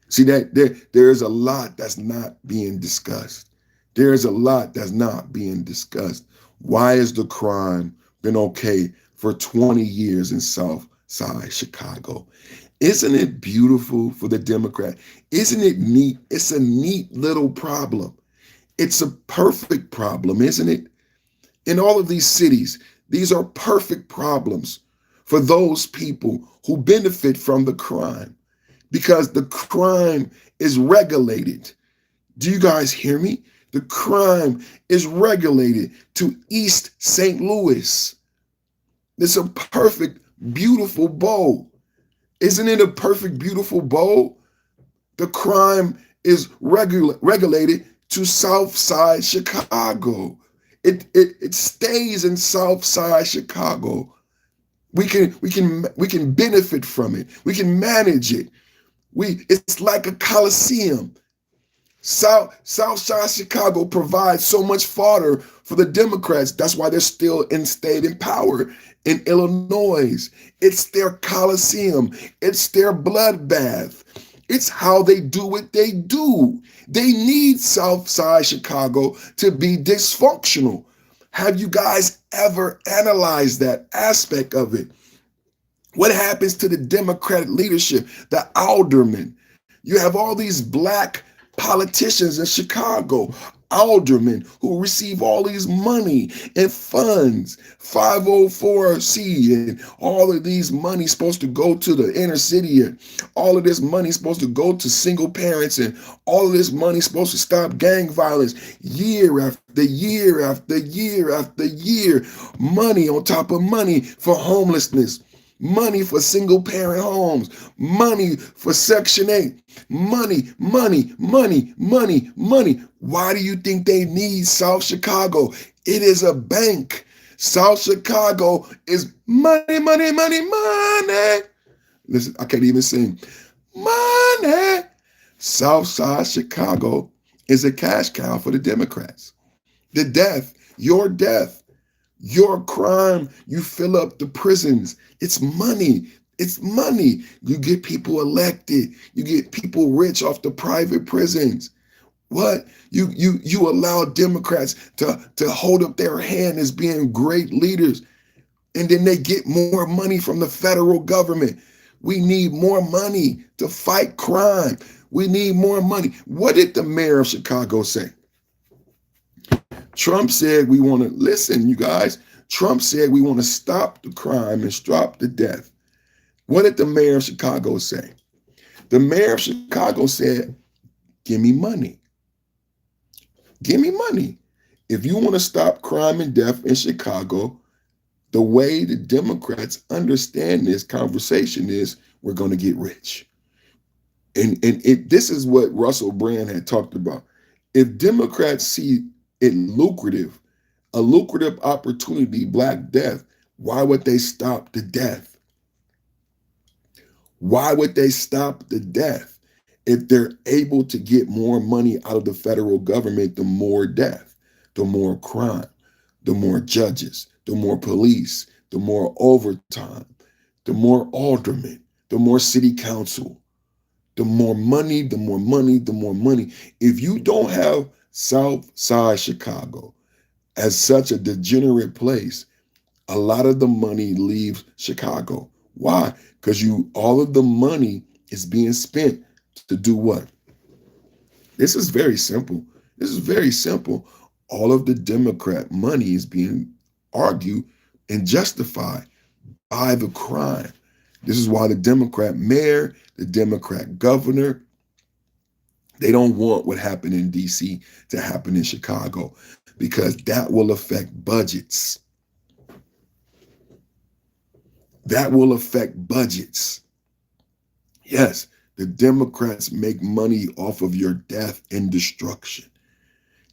See, that there's a lot that's not being discussed. There's a lot that's not being discussed. Why has the crime been okay for 20 years in South Side Chicago? Isn't it beautiful for the Democrat? Isn't it neat? It's a neat little problem. It's a perfect problem, isn't it? In all of these cities, these are perfect problems for those people who benefit from the crime because the crime is regulated. Do you guys hear me? The crime is regulated to East St. Louis. It's a perfect, beautiful bowl. Isn't it a perfect, beautiful bowl? The crime is regulated to South Side Chicago. It stays in South Side Chicago. We can benefit from it. We can manage it. It's like a coliseum. Southside Chicago provides so much fodder for the Democrats. That's why they're still stayed in power in Illinois. It's their coliseum. It's their bloodbath. It's how they do what they do. They need Southside Chicago to be dysfunctional. Have you guys ever analyzed that aspect of it? What happens to the Democratic leadership, the aldermen? You have all these black politicians in Chicago, aldermen who receive all these money and funds, 504c, and all of these money supposed to go to the inner city, and all of this money supposed to go to single parents, and all of this money supposed to stop gang violence year after year after year after year. Money on top of money for homelessness. Money for single parent homes, money for Section 8, money, money, money, money, money. Why do you think they need South Chicago? It is a bank. South Chicago is money, money, money, money. Listen, I can't even sing. Money. Southside Chicago is a cash cow for the Democrats. The death, your crime, you fill up the prisons. It's money. It's money. You get people elected. You get people rich off the private prisons. What? You allow Democrats to hold up their hand as being great leaders, and then they get more money from the federal government. We need more money to fight crime. We need more money. What did the mayor of Chicago say? Trump said we want to listen, you guys. Trump said we want to stop the crime and stop the death. What did the mayor of Chicago say? The mayor of Chicago said, give me money. Give me money. If you want to stop crime and death in Chicago, the way the Democrats understand this conversation is we're going to get rich. And this is what Russell Brand had talked about. If Democrats see it lucrative, a lucrative opportunity, Black death, why would they stop the death? Why would they stop the death? If they're able to get more money out of the federal government, the more death, the more crime, the more judges, the more police, the more overtime, the more aldermen, the more city council, the more money, the more money, the more money. If you don't have South Side Chicago as such a degenerate place, a lot of the money leaves Chicago. Why? Because all of the money is being spent to do what? This is very simple. This is very simple. All of the Democrat money is being argued and justified by the crime. This is why the Democrat mayor, the Democrat governor, they don't want what happened in DC to happen in Chicago because that will affect budgets. That will affect budgets. Yes, the Democrats make money off of your death and destruction.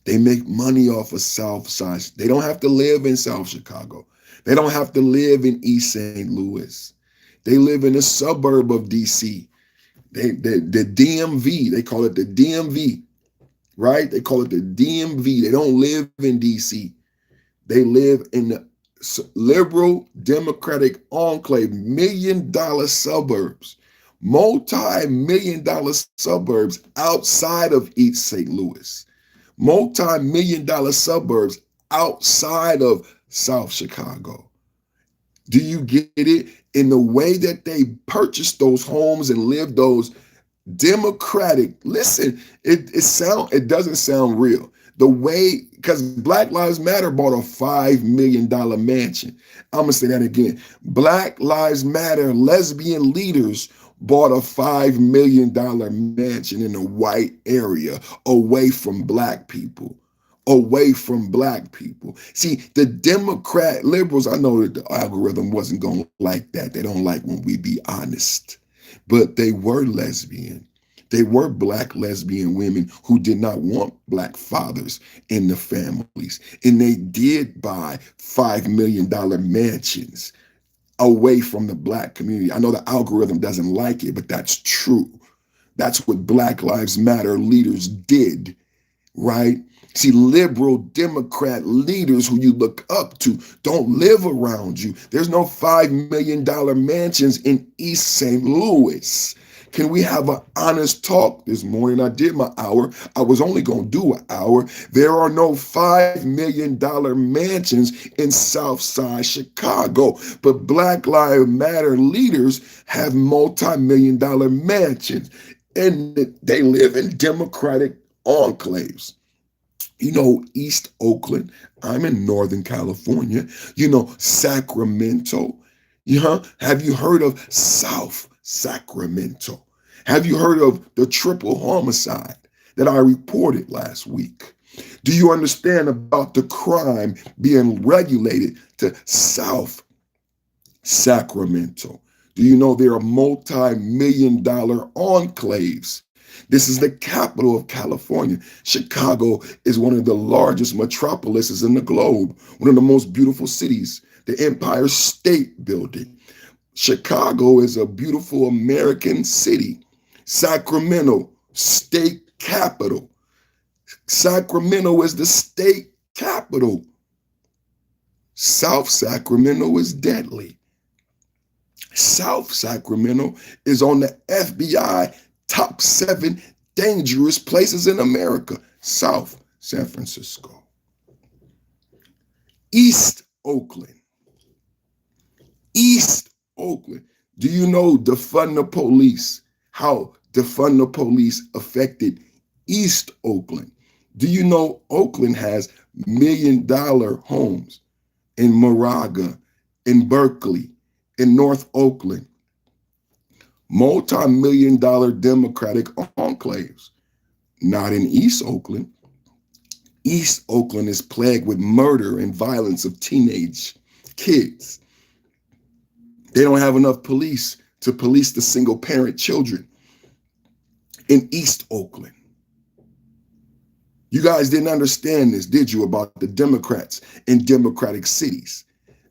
They make money off of South Side. They don't have to live in South Chicago. They don't have to live in East St. Louis. They live in a suburb of DC. The DMV, they call it the DMV, right? They call it the DMV. They don't live in DC. They live in the liberal Democratic enclave, $1 million suburbs, multi-million-dollar suburbs outside of East St. Louis, multi-million-dollar suburbs outside of South Chicago. Do you get it? In the way that they purchased those homes and lived those democratic, listen, it doesn't sound real. The way, because Black Lives Matter bought a $5 million mansion. I'm gonna say that again. Black Lives Matter lesbian leaders bought a $5 million mansion in a white area away from black people. Away from black people. See, the Democrat liberals, I know that the algorithm wasn't gonna like that. They don't like when we be honest, but they were lesbian. They were black lesbian women who did not want black fathers in the families. And they did buy $5 million mansions away from the black community. I know the algorithm doesn't like it, but that's true. That's what Black Lives Matter leaders did, right? See, liberal Democrat leaders who you look up to don't live around you. There's no $5 million mansions in East St. Louis. Can we have an honest talk this morning? I did my hour. I was only going to do an hour. There are no $5 million mansions in Southside Chicago, but Black Lives Matter leaders have multi-million-dollar mansions, and they live in Democratic enclaves. You know, East Oakland. I'm in Northern California. You know, Sacramento. Have you heard of South Sacramento? Have you heard of the triple homicide that I reported last week? Do you understand about the crime being regulated to South Sacramento? Do you know there are multi-million-dollar enclaves? This is the capital of California. Chicago is one of the largest metropolises in the globe, one of the most beautiful cities, the Empire State Building. Chicago is a beautiful American city. Sacramento, state capital. Sacramento is the state capital. South Sacramento is deadly. South Sacramento is on the FBI top 7 dangerous places in America. South San Francisco. East Oakland. East Oakland. Do you know defund the police? How defund the police affected East Oakland? Do you know Oakland has $1 million homes in Moraga, in Berkeley, in North Oakland? Multi-million-dollar Democratic enclaves. Not in East Oakland. East Oakland is plagued with murder and violence of teenage kids. They don't have enough police to police the single-parent children in East Oakland. You guys didn't understand this, did you, about the Democrats in Democratic cities?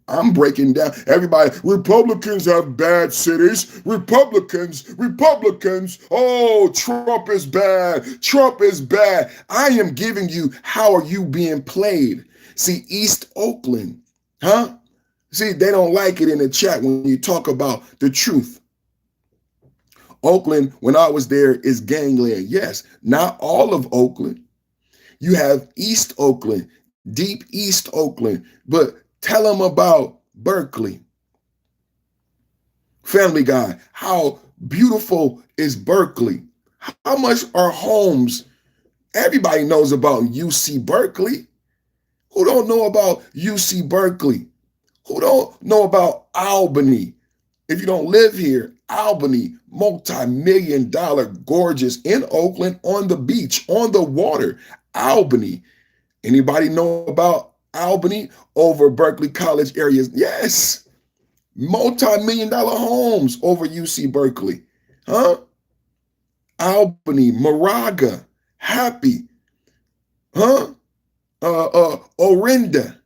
I'm breaking down. Everybody, Republicans have bad cities. Republicans. Oh, Trump is bad. Trump is bad. I am giving you how are you being played. See, East Oakland, huh? See, they don't like it in the chat when you talk about the truth. Oakland, when I was there, is gangland. Yes, not all of Oakland. You have East Oakland, deep East Oakland, but tell them about Berkeley. Family Guy, how beautiful is Berkeley? How much are homes? Everybody knows about UC Berkeley. Who don't know about UC Berkeley? Who don't know about Albany? If you don't live here, Albany, multi-million-dollar gorgeous in Oakland, on the beach, on the water. Albany. Anybody know about Albany over Berkeley College areas? Yes. Multi-million-dollar homes over UC Berkeley. Huh? Albany, Moraga, Happy. Huh? Orinda.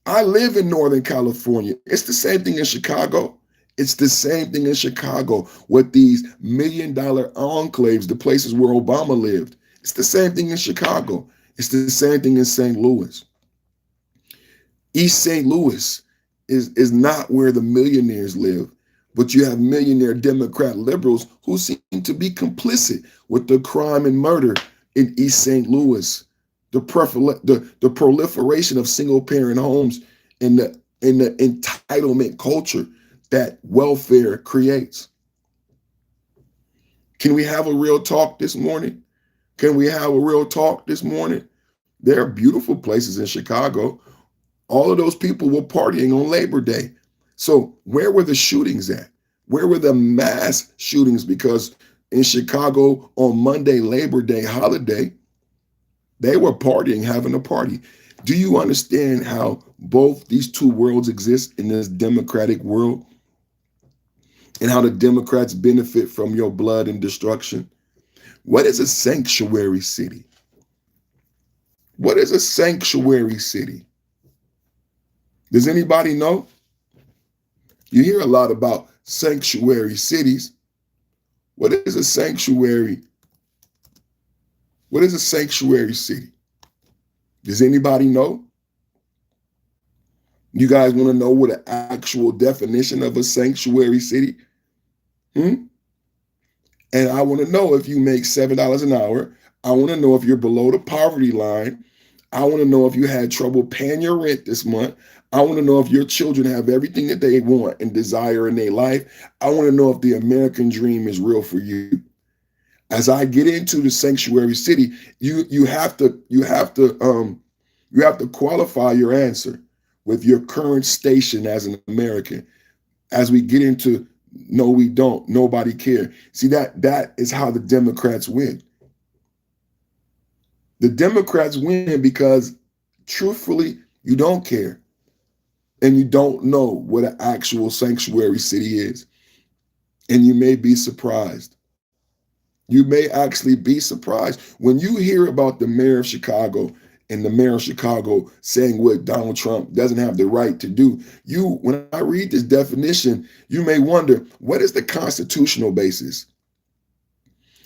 I live in Northern California. It's the same thing in Chicago. It's the same thing in Chicago with these $1 million enclaves, the places where Obama lived. It's the same thing in Chicago. It's the same thing in St. Louis. East St. Louis is not where the millionaires live, but you have millionaire Democrat liberals who seem to be complicit with the crime and murder in East St. Louis, the proliferation of single-parent homes in the and the entitlement culture that welfare creates. Can we have a real talk this morning? Can we have a real talk this morning? There are beautiful places in Chicago. All of those people were partying on Labor Day. So where were the shootings at? Where were the mass shootings? Because in Chicago on Monday, Labor Day holiday, they were partying, having a party. Do you understand how both these two worlds exist in this democratic world? And how the Democrats benefit from your blood and destruction? What is a sanctuary city? What is a sanctuary city? Does anybody know? You hear a lot about sanctuary cities. What is a sanctuary? What is a sanctuary city? Does anybody know? You guys want to know what an actual definition of a sanctuary city? And I want to know if you make $7 an hour. I want to know if you're below the poverty line. I want to know if you had trouble paying your rent this month. I want to know if your children have everything that they want and desire in their life. I want to know if the American dream is real for you. As I get into the sanctuary city, you have to qualify your answer with your current station as an American. As we get into no, we don't, nobody care. See, that is how the Democrats win. The Democrats win because, truthfully, you don't care. And you don't know what an actual sanctuary city is. And you may be surprised. You may actually be surprised when you hear about the mayor of Chicago and the mayor of Chicago saying what Donald Trump doesn't have the right to do. When I read this definition, you may wonder, what is the constitutional basis?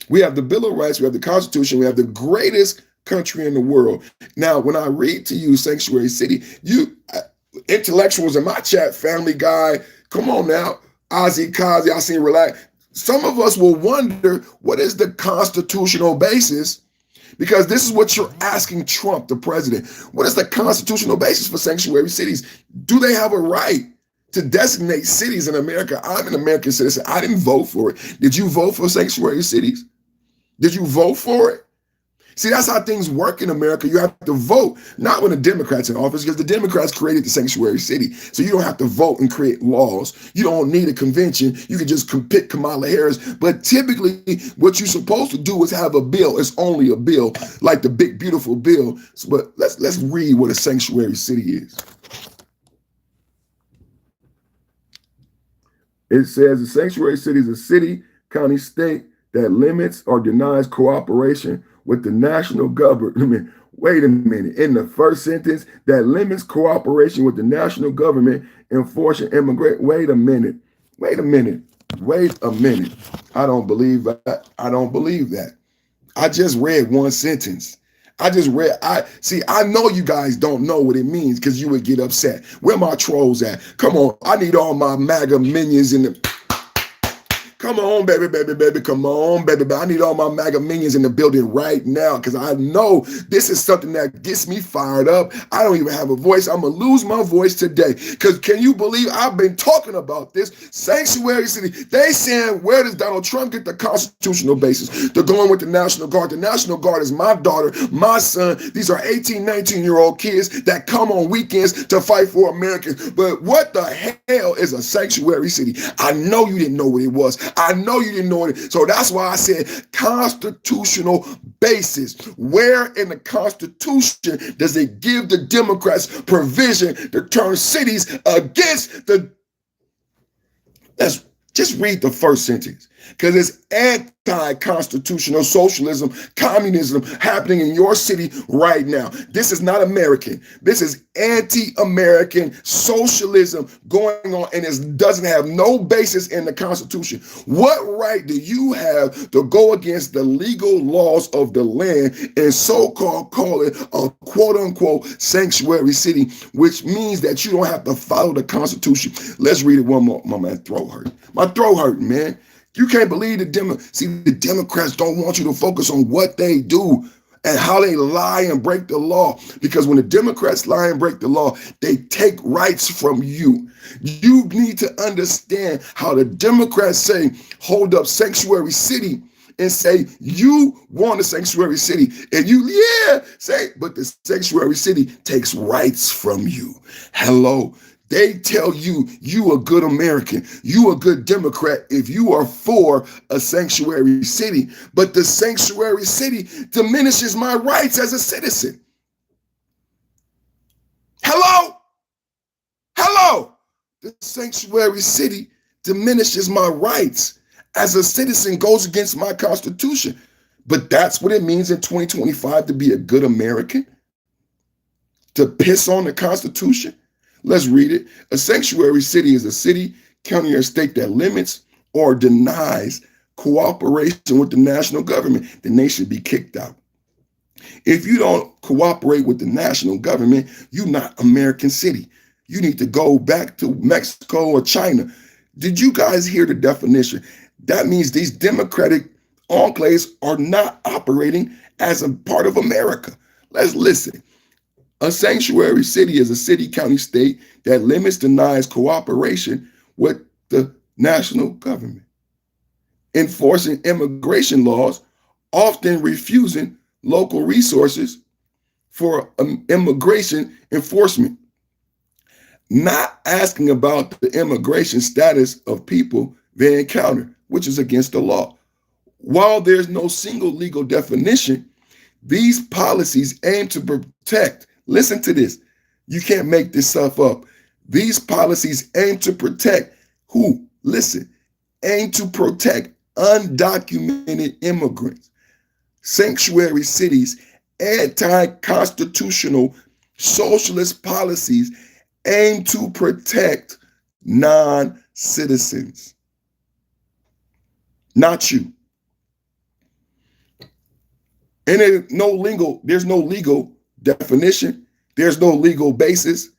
We have the Bill of Rights, we have the Constitution, we have the greatest country in the world. Now, when I read to you sanctuary city, you intellectuals in my chat, Family Guy, come on now, Ozzy Kazi, I seen Relax. Some of us will wonder, what is the constitutional basis? Because this is what you're asking Trump, the president. What is the constitutional basis for sanctuary cities? Do they have a right to designate cities in America? I'm an American citizen. I didn't vote for it. Did you vote for sanctuary cities? Did you vote for it? See, that's how things work in America. You have to vote, not when the Democrats in office, because the Democrats created the sanctuary city. So you don't have to vote and create laws. You don't need a convention. You can just pick Kamala Harris. But typically, what you're supposed to do is have a bill. It's only a bill, like the big, beautiful bill. But let's read what a sanctuary city is. It says a sanctuary city is a city, county, state that limits or denies cooperation with the national government. Wait a minute. In the first sentence, that limits cooperation with the national government enforcing immigration. Wait a minute. I don't believe that. I just read one sentence. I know you guys don't know what it means because you would get upset. Where my trolls at? Come on. I need all my MAGA minions in the... Come on, baby. Come on, baby. I need all my MAGA minions in the building right now because I know this is something that gets me fired up. I don't even have a voice. I'm going to lose my voice today because can you believe I've been talking about this sanctuary city? They saying, where does Donald Trump get the constitutional basis? They're going with the National Guard. The National Guard is my daughter, my son. These are 18, 19-year-old kids that come on weekends to fight for Americans. But what the hell is a sanctuary city? I know you didn't know what it was. I know you didn't know it. So that's why I said constitutional basis. Where in the Constitution does it give the Democrats provision to turn cities against the... Let's just read the first sentence because it's anti-constitutional socialism, communism happening in your city right now. This is not American. This is anti-American socialism going on, and it doesn't have no basis in the Constitution. What right do you have to go against the legal laws of the land and so-called call it a quote-unquote sanctuary city, which means that you don't have to follow the Constitution? Let's read it one more. My throat hurt. My throat hurting, man. You can't believe the Democrats don't want you to focus on what they do. and how they lie and break the law. Because when the Democrats lie and break the law, they take rights from you. You need to understand how the Democrats say, hold up Sanctuary City and say, you want a sanctuary city. And you, say, but the sanctuary city takes rights from you. Hello. They tell you, you a good American, you a good Democrat if you are for a sanctuary city. But the sanctuary city diminishes my rights as a citizen. Hello? Hello? The sanctuary city diminishes my rights as a citizen, goes against my Constitution. But that's what it means in 2025 to be a good American? To piss on the Constitution? Let's read it. A sanctuary city is a city, county, or state that limits or denies cooperation with the national government. Then they should be kicked out. If you don't cooperate with the national government, you're not American city. You need to go back to Mexico or China. Did you guys hear the definition? That means these democratic enclaves are not operating as a part of America. Let's listen. A sanctuary city is a city, county, state that limits, denies cooperation with the national government, enforcing immigration laws, often refusing local resources for immigration enforcement, not asking about the immigration status of people they encounter, which is against the law. While there's no single legal definition, these policies aim to protect. Listen to this. You can't make this stuff up. These policies aim to protect who? Listen, aim to protect undocumented immigrants. Sanctuary cities, anti-constitutional socialist policies aim to protect non-citizens. Not you. And there's no legal definition. There's no legal basis.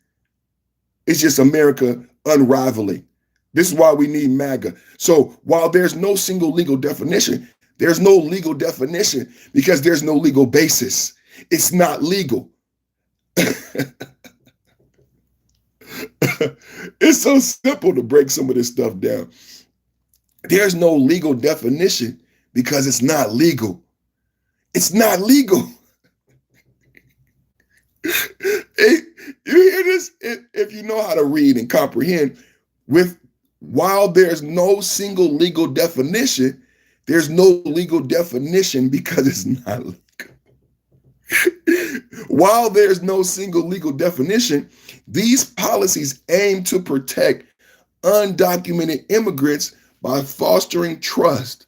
It's just America unraveling. This is why we need MAGA. So while there's no single legal definition, there's no legal definition because there's no legal basis. It's not legal. It's so simple to break some of this stuff down. There's no legal definition because it's not legal. It's not legal. You hear this? If you know how to read and comprehend, while there's no single legal definition, there's no legal definition because it's not legal. While there's no single legal definition, these policies aim to protect undocumented immigrants by fostering trust,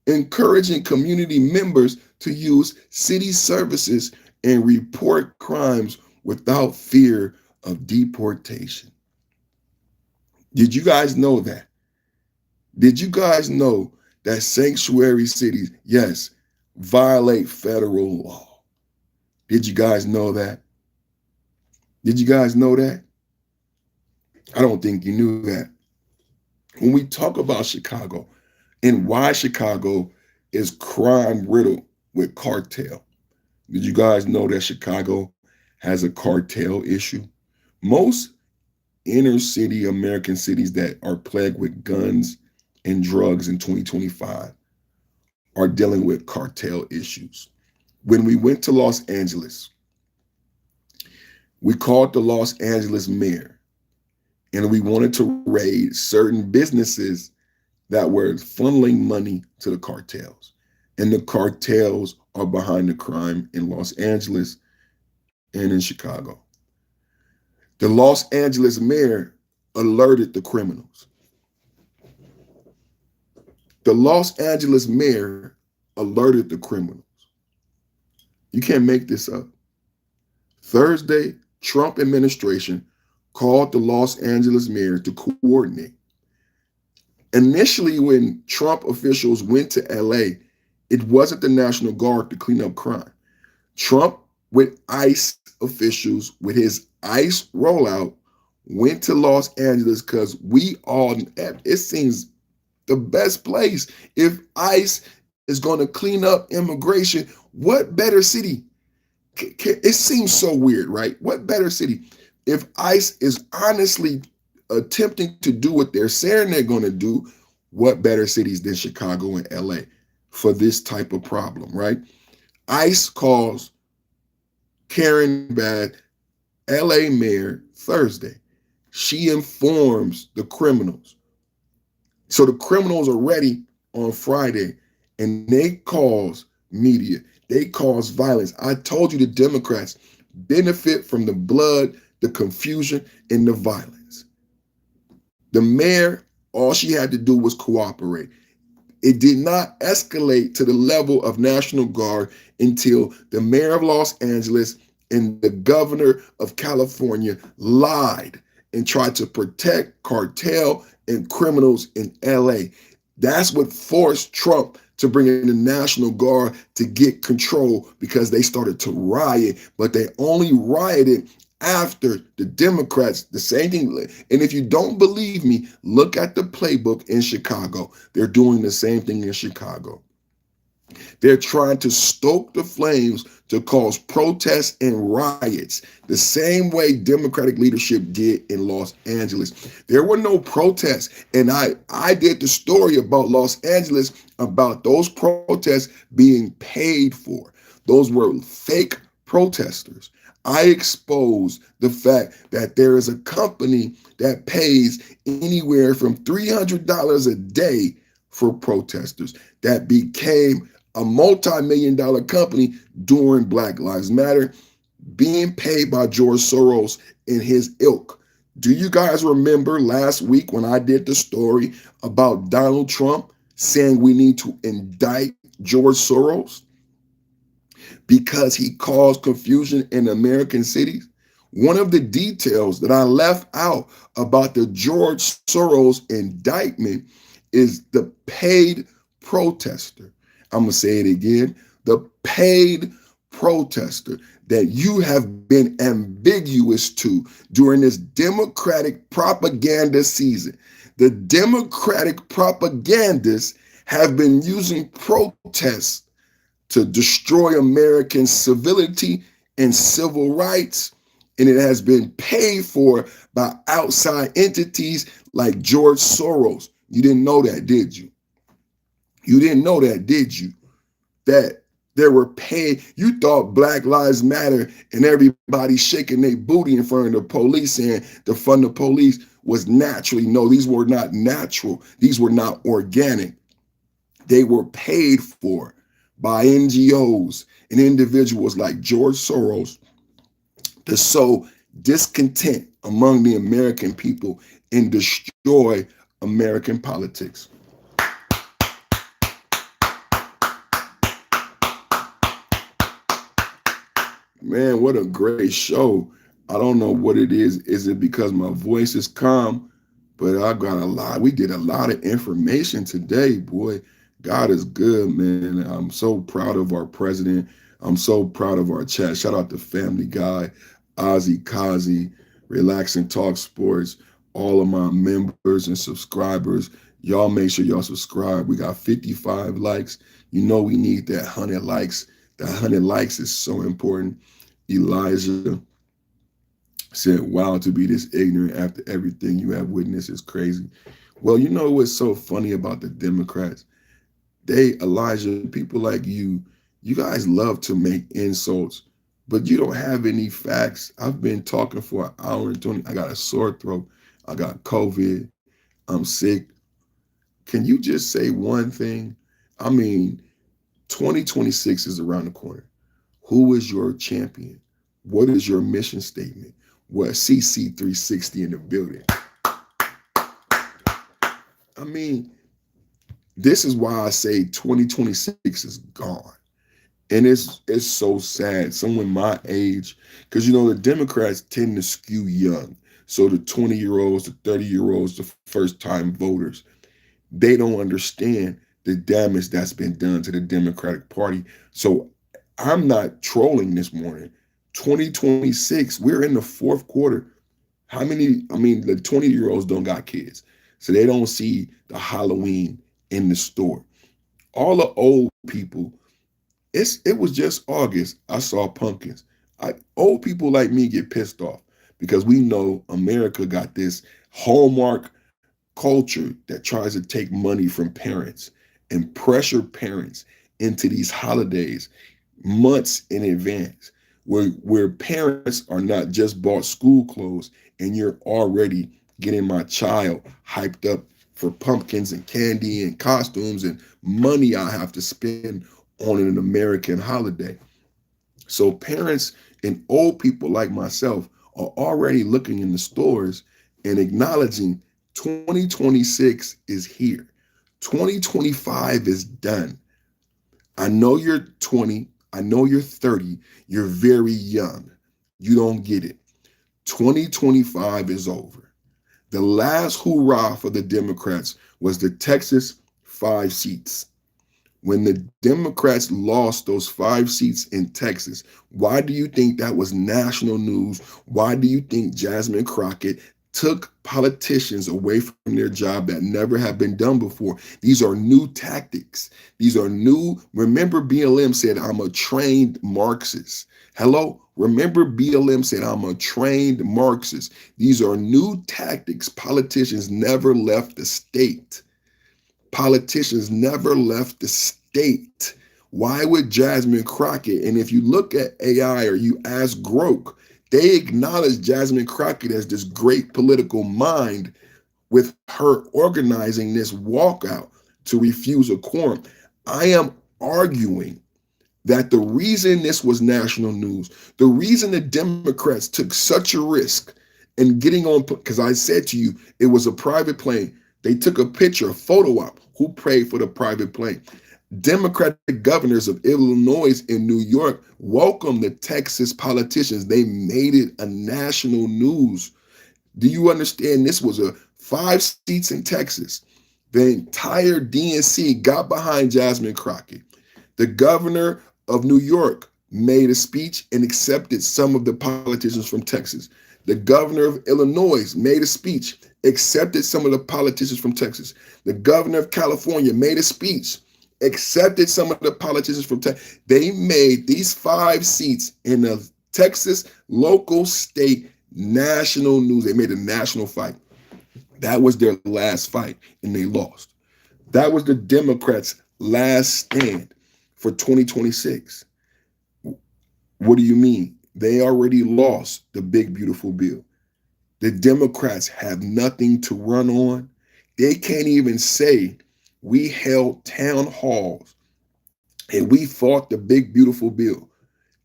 encouraging community members to use city services and report crimes without fear of deportation. Did you guys know that? Did you guys know that sanctuary cities, yes, violate federal law? Did you guys know that? Did you guys know that? I don't think you knew that. When we talk about Chicago and why Chicago is crime riddled with cartel, did you guys know that Chicago has a cartel issue? Most inner city American cities that are plagued with guns and drugs in 2025 are dealing with cartel issues. When we went to Los Angeles, we called the Los Angeles mayor and we wanted to raid certain businesses that were funneling money to the cartels. And the cartels are behind the crime in Los Angeles and in Chicago. The Los Angeles mayor alerted the criminals. The Los Angeles mayor alerted the criminals. You can't make this up. Thursday, Trump administration called the Los Angeles mayor to coordinate. Initially, when Trump officials went to LA, it wasn't the National Guard to clean up crime. Trump, with ICE officials, with his ICE rollout, went to Los Angeles because it seems the best place. If ICE is going to clean up immigration. What better city? It seems so weird, right? What better city? If ICE is honestly attempting to do what they're saying they're going to do, what better cities than Chicago and LA for this type of problem, right? ICE calls Karen Bad LA mayor Thursday. She informs the criminals. So the criminals are ready on Friday and they cause media. They cause violence. I told you the Democrats benefit from the blood, the confusion, and the violence. The mayor, all she had to do was cooperate. It did not escalate to the level of National Guard until the mayor of Los Angeles and the governor of California lied and tried to protect cartel and criminals in LA. That's what forced Trump to bring in the National Guard to get control because they started to riot, but they only rioted after the Democrats, the same thing. And if you don't believe me, look at the playbook in Chicago. They're doing the same thing in Chicago. They're trying to stoke the flames to cause protests and riots, the same way Democratic leadership did in Los Angeles. There were no protests. And I did the story about Los Angeles, about those protests being paid for. Those were fake protesters. I exposed the fact that there is a company that pays anywhere from $300 a day for protesters that became a multi-million-dollar company during Black Lives Matter, being paid by George Soros and his ilk. Do you guys remember last week when I did the story about Donald Trump saying we need to indict George Soros because he caused confusion in American cities? One of the details that I left out about the George Soros indictment is the paid protester. I'm going to say it again. The paid protester that you have been ambiguous to during this Democratic propaganda season. The Democratic propagandists have been using protests to destroy American civility and civil rights, and it has been paid for by outside entities like George Soros. You didn't know that, did you? You didn't know that, did you? That there were paid. You thought Black Lives Matter and everybody shaking their booty in front of the police saying to fund the police was naturally. No, these were not natural. These were not organic. They were paid for by NGOs and individuals like George Soros to sow discontent among the American people and destroy American politics. Man, what a great show. I don't know what it is. Is it because my voice is calm? But I got a lot. We did a lot of information today, boy. God is good, man. I'm so proud of our president. I'm so proud of our chat. Shout out to Family Guy, Ozzy Kazi, Relax and Talk Sports, all of my members and subscribers. Y'all make sure y'all subscribe. We got 55 likes. You know we need that 100 likes. That 100 likes is so important. Elijah said, wow, to be this ignorant after everything you have witnessed is crazy. Well, you know what's so funny about the Democrats? Elijah, people like you guys love to make insults, but you don't have any facts. I've been talking for an hour and 20. I got a sore throat. I got COVID. I'm sick. Can you just say one thing? I mean, 2026 is around the corner. Who is your champion? What is your mission statement? What CC 360 in the building? I mean, this is why I say 2026 is gone. And it's so sad. Someone my age, because, you know, the Democrats tend to skew young. So the 20-year-olds, the 30-year-olds, the first-time voters, they don't understand the damage that's been done to the Democratic Party. So I'm not trolling this morning. 2026, we're in the fourth quarter. The 20-year-olds don't got kids. So they don't see the Halloween in the store. All the old people, it was just August. I saw pumpkins. Old people like me get pissed off because we know America got this hallmark culture that tries to take money from parents and pressure parents into these holidays months in advance, where parents are not just bought school clothes and you're already getting my child hyped up for pumpkins and candy and costumes and money I have to spend on an American holiday. So parents and old people like myself are already looking in the stores and acknowledging 2026 is here. 2025 is done. I know you're 20. I know you're 30. You're very young. You don't get it. 2025 is over. The last hoorah for the Democrats was the Texas 5 seats. When the Democrats lost those 5 seats in Texas, why do you think that was national news? Why do you think Jasmine Crockett took politicians away from their job that never had been done before? These are new tactics. These are new. Remember, BLM said, I'm a trained Marxist. Hello? Remember, BLM said, I'm a trained Marxist. These are new tactics. Politicians never left the state. Politicians never left the state. Why would Jasmine Crockett? And if you look at AI or you ask Grok, they acknowledge Jasmine Crockett as this great political mind with her organizing this walkout to refuse a quorum. I am arguing that the reason this was national news, the reason the Democrats took such a risk in getting on, because I said to you, it was a private plane. They took a picture, a photo op. Who paid for the private plane? Democratic governors of Illinois and New York welcomed the Texas politicians. They made it a national news. Do you understand? This was a 5 seats in Texas. The entire DNC got behind Jasmine Crockett. The governor of New York made a speech and accepted some of the politicians from Texas. The governor of Illinois made a speech, accepted some of the politicians from Texas. The governor of California made a speech, accepted some of the politicians from Texas. They made these 5 seats in the Texas local state national news. They made a national fight. That was their last fight, and they lost. That was the Democrats' last stand for 2026. What do you mean? They already lost the big, beautiful bill. The Democrats have nothing to run on. They can't even say we held town halls and we fought the big, beautiful bill.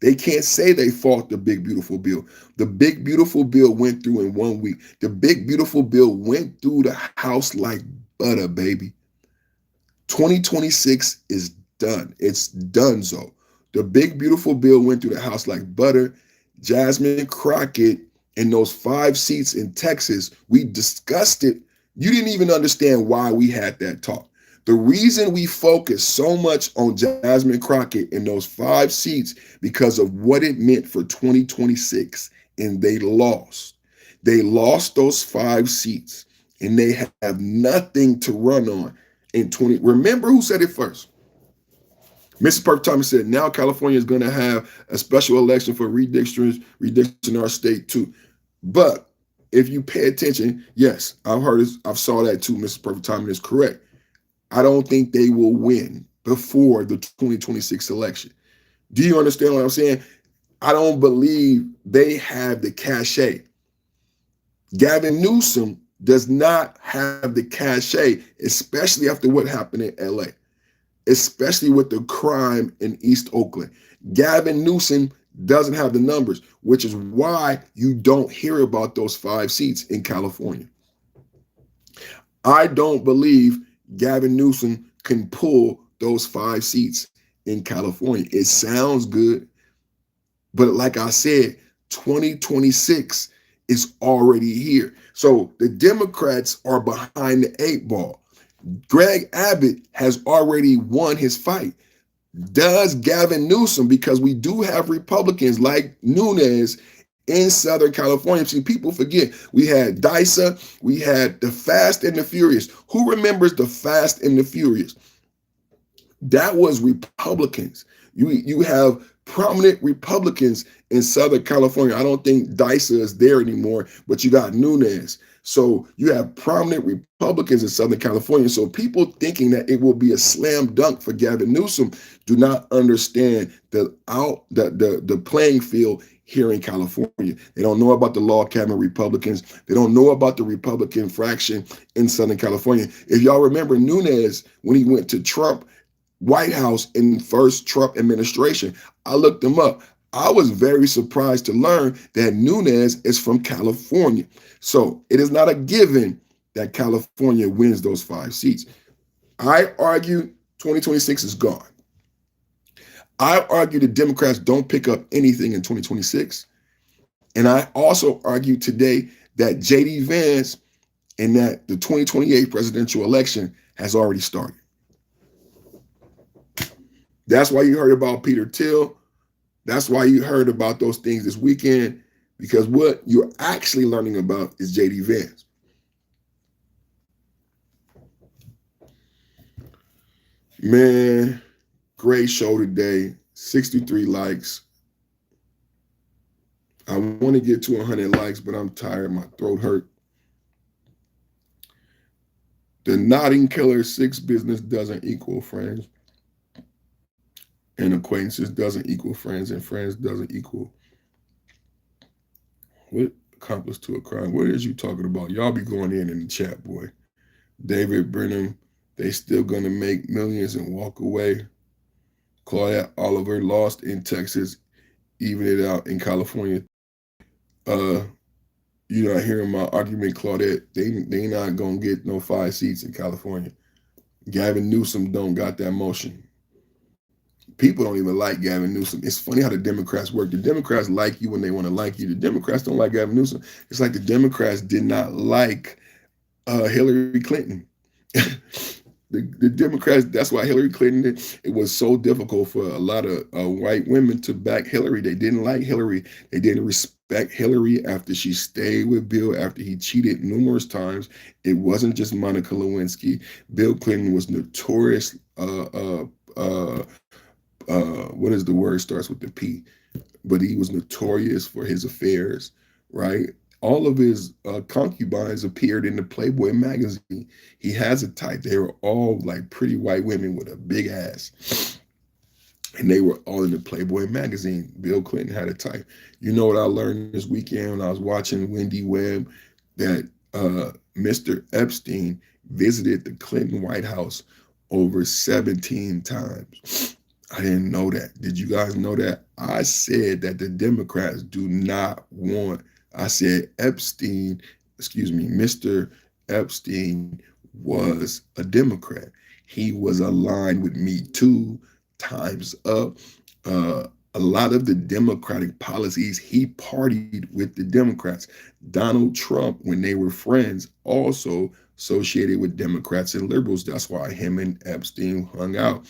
They can't say they fought the big, beautiful bill. The big, beautiful bill went through in 1 week. The big, beautiful bill went through the House like butter, baby. 2026 is done. It's donezo. The big, beautiful bill went through the House like butter. Jasmine Crockett and those 5 seats in Texas, we discussed it. You didn't even understand why we had that talk. The reason we focused so much on Jasmine Crockett and those 5 seats because of what it meant for 2026, and they lost. They lost those 5 seats, and they have nothing to run on in 20. Remember who said it first? Mrs. Perfect Thomas said, now California is going to have a special election for redistricting our state too. But if you pay attention, yes, I've heard this, I've saw that too. Mrs. Perfect Thomas is correct. I don't think they will win before the 2026 election. Do you understand what I'm saying? I don't believe they have the cachet. Gavin Newsom does not have the cachet, especially after what happened in LA. Especially with the crime in East Oakland. Gavin Newsom doesn't have the numbers, which is why you don't hear about those 5 seats in California. I don't believe Gavin Newsom can pull those 5 seats in California. It sounds good, but like I said, 2026 is already here. So the Democrats are behind the 8 ball. Greg Abbott has already won his fight. Does Gavin Newsom, because we do have Republicans like Nunes in Southern California. See, people forget we had DISA, we had the Fast and the Furious. Who remembers the Fast and the Furious? That was Republicans. You have prominent Republicans in Southern California. I don't think Dysa is there anymore, but you got Nunes. So you have prominent Republicans in Southern California. So people thinking that it will be a slam dunk for Gavin Newsom do not understand the playing field here in California. They don't know about the log cabin Republicans. They don't know about the Republican fraction in Southern California. If y'all remember Nunes, when he went to Trump White House in first Trump administration, I looked him up. I was very surprised to learn that Nunes is from California. So it is not a given that California wins those 5 seats. I argue 2026 is gone. I argue the Democrats don't pick up anything in 2026. And I also argue today that J.D. Vance and that the 2028 presidential election has already started. That's why you heard about Peter Thiel. That's why you heard about those things this weekend, because what you're actually learning about is J.D. Vance. Man, great show today. 63 likes. I want to get to 100 likes, but I'm tired. My throat hurt. The Notting Killer 6 business doesn't equal friends. And acquaintances doesn't equal friends, and friends doesn't equal what accomplice to a crime. What is you talking about? Y'all be going in the chat, boy. David Brenham, they still gonna make millions and walk away. Claudette Oliver lost in Texas, even it out in California. You're not hearing my argument, Claudette. They not gonna get no 5 seats in California. Gavin Newsom don't got that motion. People don't even like Gavin Newsom. It's funny how the Democrats work. The Democrats like you when they want to like you. The Democrats don't like Gavin Newsom. It's like the Democrats did not like Hillary Clinton. The Democrats, that's why Hillary Clinton, it was so difficult for a lot of white women to back Hillary. They didn't like Hillary. They didn't respect Hillary after she stayed with Bill, after he cheated numerous times. It wasn't just Monica Lewinsky. Bill Clinton was notorious. What is the word? Starts with the P. But he was notorious for his affairs, right? All of his concubines appeared in the Playboy magazine. He has a type. They were all like pretty white women with a big ass. And they were all in the Playboy magazine. Bill Clinton had a type. You know what I learned this weekend when I was watching Wendy Webb? That Mr. Epstein visited the Clinton White House over 17 times. I didn't know that. Did you guys know that? I said that the Democrats do not want, I said Epstein, Mr. Epstein was a Democrat. He was aligned with Me Too, Time's Up. A lot of the Democratic policies, he partied with the Democrats. Donald Trump, when they were friends, also associated with Democrats and liberals. That's why him and Epstein hung out.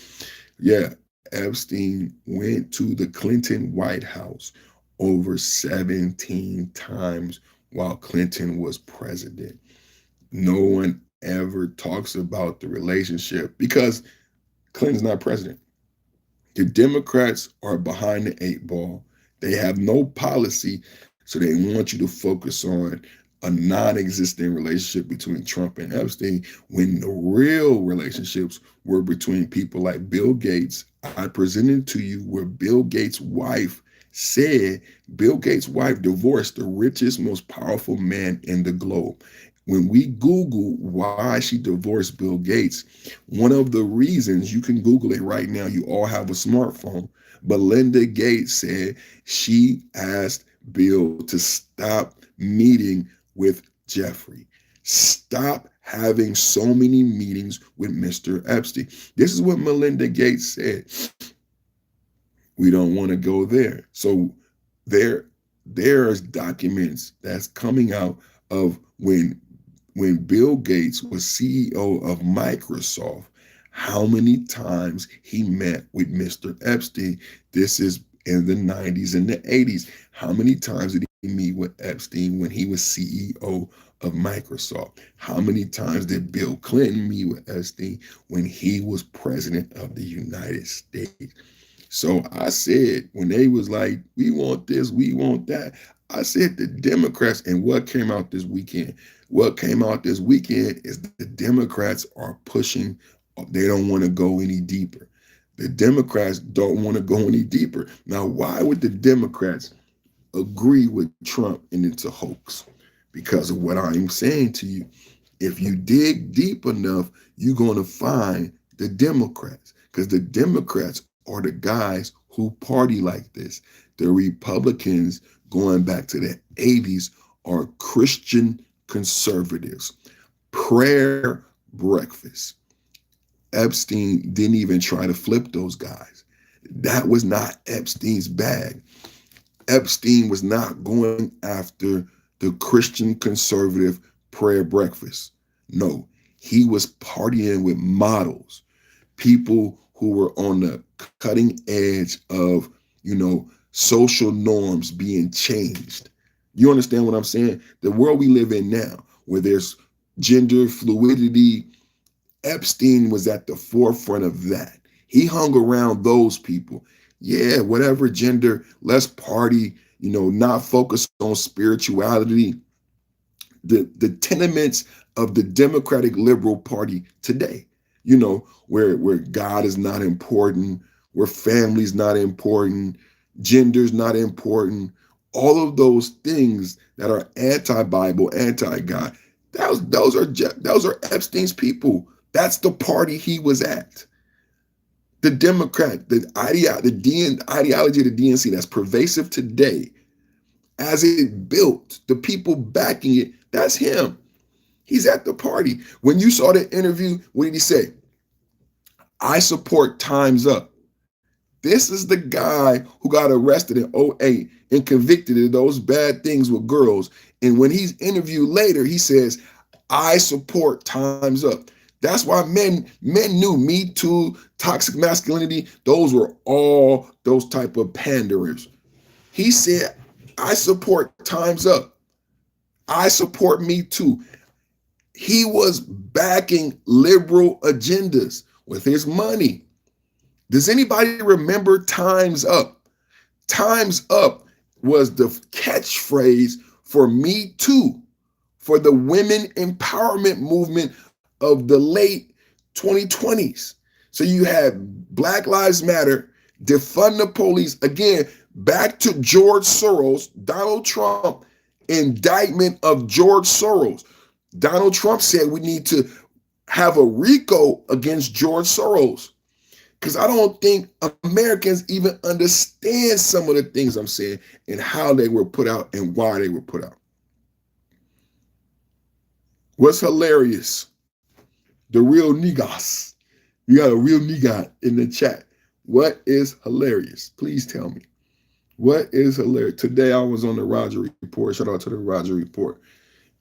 Yeah, Epstein went to the Clinton White House over 17 times while Clinton was president. No one ever talks about the relationship because Clinton's not president. The Democrats are behind the 8 ball. They have no policy, so they want you to focus on a non-existent relationship between Trump and Epstein when the real relationships were between people like Bill Gates. I presented to you where Bill Gates' wife said Bill Gates' wife divorced the richest, most powerful man in the globe. When we Google why she divorced Bill Gates, one of the reasons, you can Google it right now, you all have a smartphone, Melinda Gates said she asked Bill to stop meeting with Jeffrey. Stop having so many meetings with Mr. Epstein. This is what Melinda Gates said. We don't want to go there. So there's documents that's coming out of when Bill Gates was CEO of Microsoft, how many times he met with Mr. Epstein. This is in the 90s and the 80s. How many times did he meet with Epstein when he was CEO of Microsoft? How many times did Bill Clinton meet with Epstein when he was president of the United States? So I said, when they was like, we want this, we want that, I said the Democrats, and what came out this weekend? What came out this weekend is the Democrats are pushing, they don't want to go any deeper. The Democrats don't want to go any deeper. Now, why would the Democrats agree with Trump and it's a hoax? Because of what I'm saying to you. If you dig deep enough, you're going to find the Democrats, because the Democrats are the guys who party like this. The Republicans, going back to the 80s, are Christian conservatives. Prayer breakfast. Epstein didn't even try to flip those guys. That was not Epstein's bag. Epstein was not going after the Christian conservative prayer breakfast. No, he was partying with models, people who were on the cutting edge of, social norms being changed. You understand what I'm saying? The world we live in now, where there's gender fluidity, Epstein was at the forefront of that. He hung around those people. Yeah, whatever gender, let's party, not focus on spirituality. The tenements of the Democratic Liberal Party today, where God is not important, where family's not important, gender's not important, all of those things that are anti-Bible, anti-God, those are Epstein's people. That's the party he was at. The Democrat, the ideology of the DNC that's pervasive today, as it built, the people backing it, that's him. He's at the party. When you saw the interview, what did he say? I support Time's Up. This is the guy who got arrested in 2008 and convicted of those bad things with girls. And when he's interviewed later, he says, I support Time's Up. That's why men knew Me Too, toxic masculinity, those were all those type of panderers. He said, I support Time's Up. I support Me Too. He was backing liberal agendas with his money. Does anybody remember Time's Up? Time's Up was the catchphrase for Me Too, for the women empowerment movement of the late 2020s. So you had Black Lives Matter, defund the police, again, back to George Soros, Donald Trump, indictment of George Soros. Donald Trump said we need to have a RICO against George Soros, because I don't think Americans even understand some of the things I'm saying and how they were put out and why they were put out. What's hilarious? The real niggas. You got a real nigga in the chat. What is hilarious? Please tell me. What is hilarious? Today I was on the Roger Report. Shout out to the Roger Report.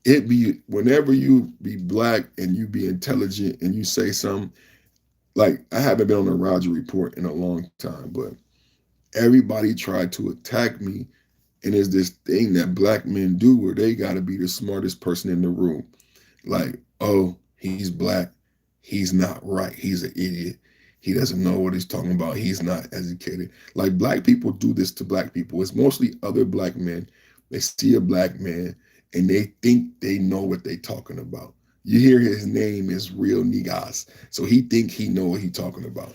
It be, whenever you be black and you be intelligent and you say something, like, I haven't been on the Roger Report in a long time, but everybody tried to attack me. And there's this thing that black men do where they got to be the smartest person in the room. Like, oh, he's black. He's not right. He's an idiot. He doesn't know what he's talking about. He's not educated. Like, black people do this to black people. It's mostly other black men. They see a black man and they think they know what they're talking about. You hear his name is Real Niggas. So he think he know what he talking about.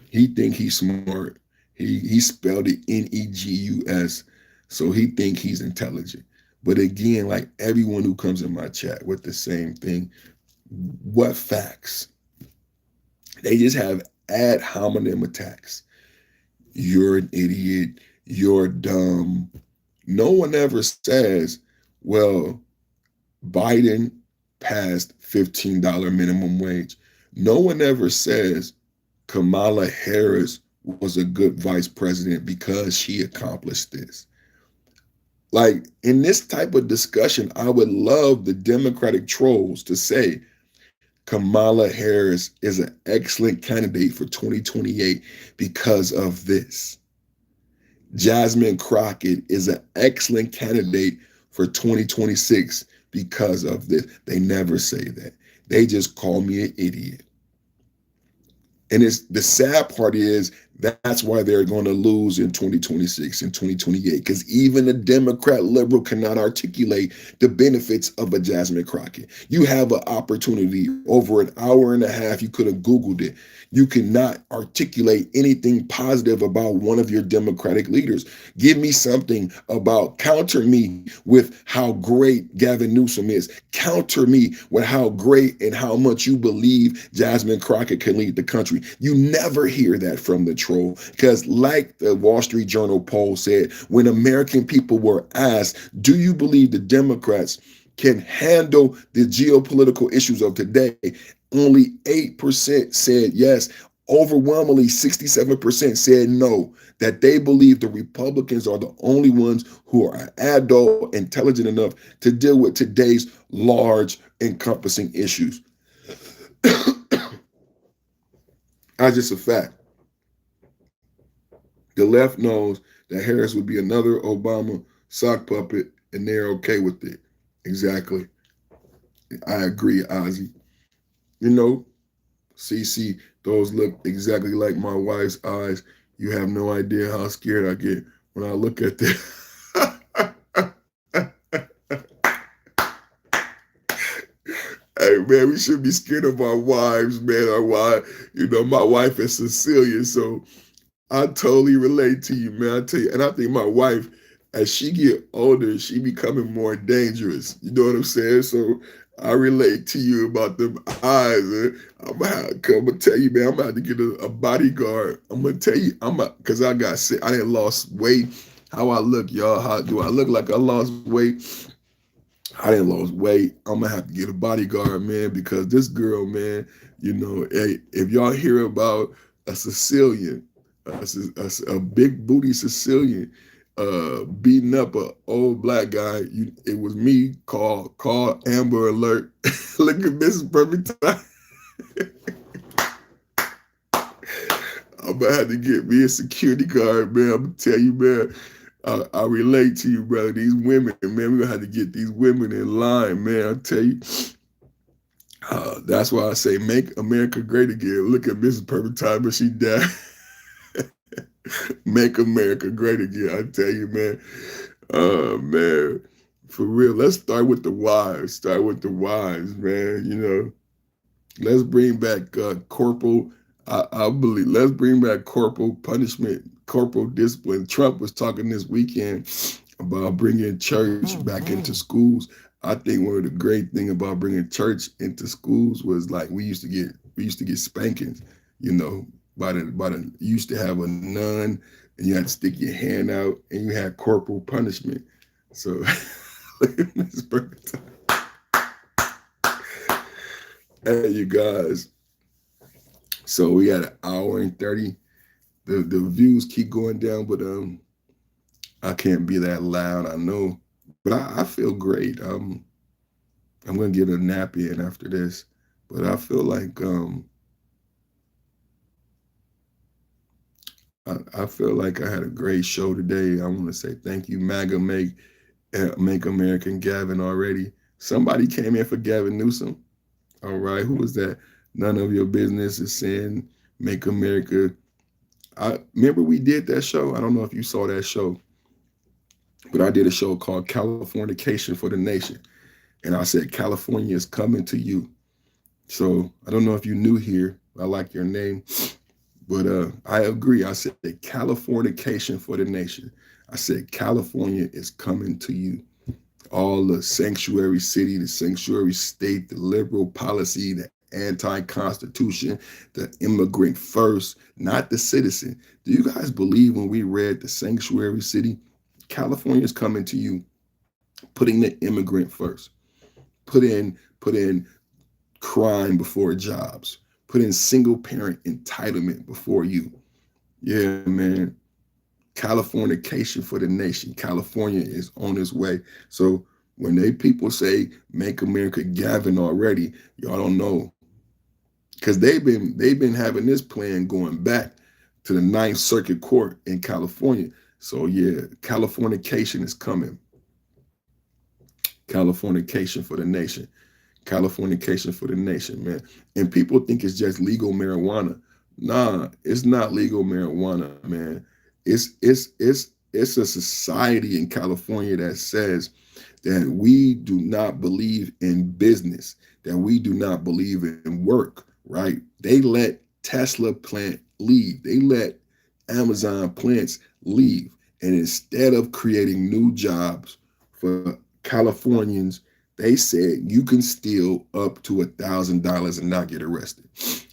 He think he's smart. He spelled it Negus. So he think he's intelligent. But again, like everyone who comes in my chat with the same thing, what facts? They just have ad hominem attacks. You're an idiot. You're dumb. No one ever says, well, Biden passed $15 minimum wage. No one ever says Kamala Harris was a good vice president because she accomplished this. Like, in this type of discussion, I would love the Democratic trolls to say Kamala Harris is an excellent candidate for 2028 because of this. Jasmine Crockett is an excellent candidate for 2026 because of this. They never say that. They just call me an idiot. And it's the sad part is that's why they're going to lose in 2026 and 2028 because even a Democrat liberal cannot articulate the benefits of a Jasmine Crockett. You have an opportunity over an hour and a half. You could have Googled it. You cannot articulate anything positive about one of your Democratic leaders. Give me something about, counter me with how great Gavin Newsom is. Counter me with how great and how much you believe Jasmine Crockett can lead the country. You never hear that from the troll because, like the Wall Street Journal poll said, when American people were asked, do you believe the Democrats can handle the geopolitical issues of today? Only 8% said yes. Overwhelmingly, 67% said no, that they believe the Republicans are the only ones who are adult, intelligent enough to deal with today's large, encompassing issues. That's just a fact. The left knows that Harris would be another Obama sock puppet, and they're okay with it. Exactly. I agree, Ozzy. You know, CC, those look exactly like my wife's eyes. You have no idea how scared I get when I look at them. Hey man, we should be scared of our wives, man. Our wife, my wife is Sicilian, so I totally relate to you, man. I tell you, and I think my wife, as she get older, she becoming more dangerous. You know what I'm saying? So I relate to you about them eyes. I'm gonna tell you, man. I'm about to get a bodyguard. I'm gonna tell you, because I got sick. I didn't lost weight. How I look, y'all? How do I look like I lost weight? I didn't lose weight. I'm gonna have to get a bodyguard, man, because this girl, man, hey, if y'all hear about a Sicilian, a big booty Sicilian, beating up a old black guy, it was me. Call Amber Alert. Look at Mrs. Perfect Time. I'm gonna have to get me a security guard, man. I'm gonna tell you, man. I relate to you, brother. These women, man, we're gonna have to get these women in line, man. I tell you. That's why I say make America great again. Look at Mrs. Perfect Time, but she died. Make America great again. I tell you, man. Man, for real. Let's start with the wives. Start with the wives, man. Let's bring back corporal. I believe. Let's bring back corporal punishment, corporal discipline. Trump was talking this weekend about bringing church back into schools. I think one of the great thing about bringing church into schools was like we used to get spankings. You used to have a nun and you had to stick your hand out and you had corporal punishment. So look at this perfect time. Hey, you guys. So we had an hour and 30. The views keep going down, but I can't be that loud, I know. But I feel great. I'm gonna get a nap in after this. But I feel like I feel like I had a great show today. I want to say thank you, MAGA, make American Gavin already. Somebody came in for Gavin Newsom. All right, who was that? None of your business is saying make America. I remember we did that show. I don't know if you saw that show, but I did a show called Californication for the Nation. And I said, California is coming to you. So I don't know if you're new here. I like your name. But I agree. I said Californication for the nation. I said California is coming to you. All the sanctuary city, the sanctuary state, the liberal policy, the anti-constitution, the immigrant first, not the citizen. Do you guys believe when we read the sanctuary city? California is coming to you, putting the immigrant first. Put in crime before jobs. Put in single parent entitlement before you. Yeah, man. Californication for the nation. California is on its way. So when people say make America Gavin already, y'all don't know. Because they've been having this plan going back to the Ninth Circuit Court in California So yeah, Californication is coming. Californication for the nation. Californication for the nation, man. And people think it's just legal marijuana. Nah, it's not legal marijuana, man. It's a society in California that says that we do not believe in business, that we do not believe in work, right? They let Tesla plant leave. They let Amazon plants leave. And instead of creating new jobs for Californians, they said you can steal up to $1,000 and not get arrested.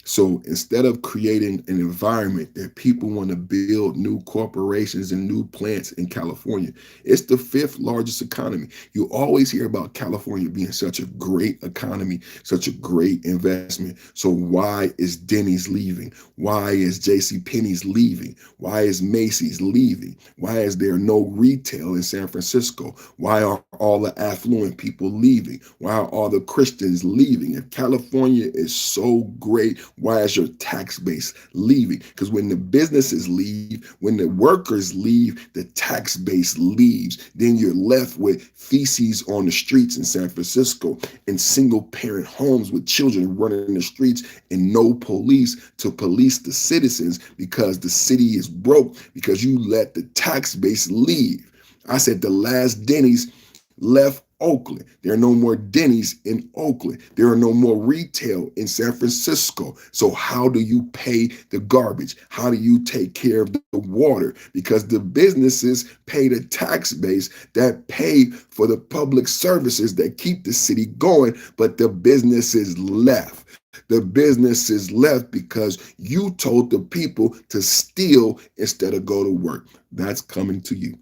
So instead of creating an environment that people want to build new corporations and new plants in California, it's the fifth largest economy. You always hear about California being such a great economy, such a great investment. So why is Denny's leaving? Why is J.C. Penney's leaving? Why is Macy's leaving? Why is there no retail in San Francisco? Why are all the affluent people leaving? Why are all the Christians leaving? If California is so great, why is your tax base leaving? Because when the businesses leave, when the workers leave, the tax base leaves. Then you're left with feces on the streets in San Francisco and single parent homes with children running the streets and no police to police the citizens because the city is broke because you let the tax base leave. I said the last Denny's left Oakland. There are no more Denny's in Oakland. There are no more retail in San Francisco. So how do you pay the garbage? How do you take care of the water? Because the businesses pay the tax base that pay for the public services that keep the city going, but the businesses left. The businesses left because you told the people to steal instead of go to work. That's coming to you.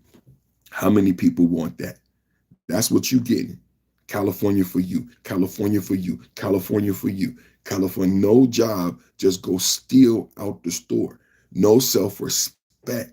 How many people want that? That's what you're getting. California for you, California for you, California for you, California. No job, just go steal out the store. No self-respect,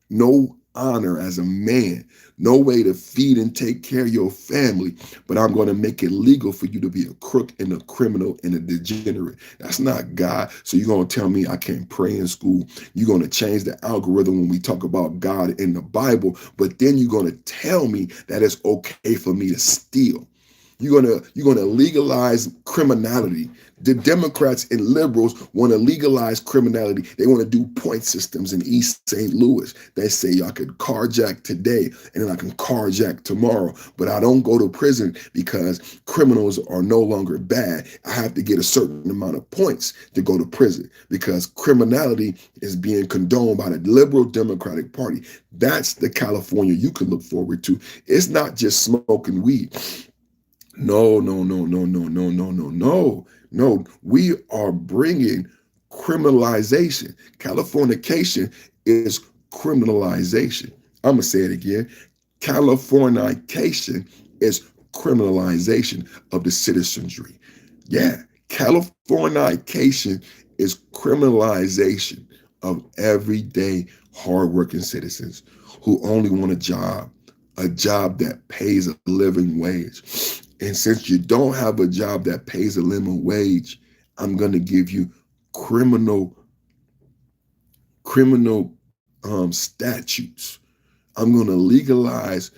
no honor as a man, no way to feed and take care of your family, but I'm going to make it legal for you to be a crook and a criminal and a degenerate. That's not God. So you're going to tell me I can't pray in school. You're going to change the algorithm when we talk about God in the Bible, but then you're going to tell me that it's okay for me to steal. You're gonna legalize criminality. The Democrats and liberals want to legalize criminality. They want to do point systems in East St. Louis. They say I could carjack today and then I can carjack tomorrow, but I don't go to prison because criminals are no longer bad. I have to get a certain amount of points to go to prison because criminality is being condoned by the liberal Democratic Party. That's the California you can look forward to. It's not just smoking weed. No, no, no, no, no, no, no, no, no, no. We are bringing criminalization. Californication is criminalization. I'm going to say it again. Californication is criminalization of the citizenry. Yeah, Californication is criminalization of everyday hardworking citizens who only want a job that pays a living wage. And since you don't have a job that pays a living wage, I'm going to give you criminal statutes. I'm going to legalize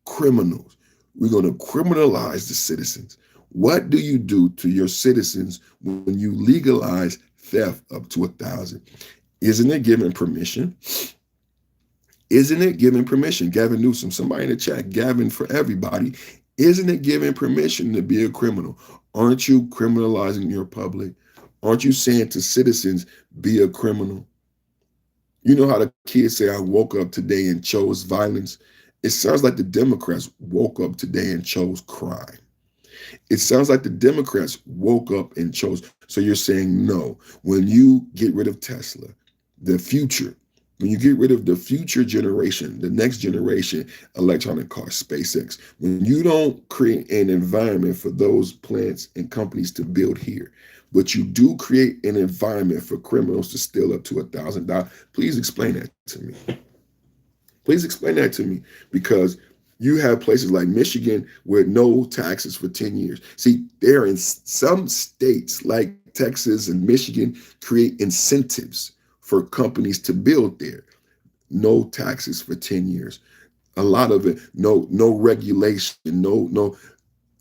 criminals. We're going to criminalize the citizens. What do you do to your citizens when you legalize theft up to 1,000? Isn't it giving permission? Isn't it giving permission? Gavin Newsom, somebody in the chat, Gavin for everybody. Isn't it giving permission to be a criminal? Aren't you criminalizing your public? Aren't you saying to citizens, be a criminal? You know how the kids say, I woke up today and chose violence? It sounds like the Democrats woke up today and chose crime. It sounds like the Democrats woke up and chose. So you're saying no. When you get rid of Tesla, the future, when you get rid of the future generation, the next generation electronic car, SpaceX, when you don't create an environment for those plants and companies to build here, but you do create an environment for criminals to steal up to $1,000, please explain that to me. Please explain that to me, because you have places like Michigan with no taxes for 10 years. See, there in some states like Texas and Michigan create incentives for companies to build there. no taxes for 10 years. A lot of it, no regulation, no.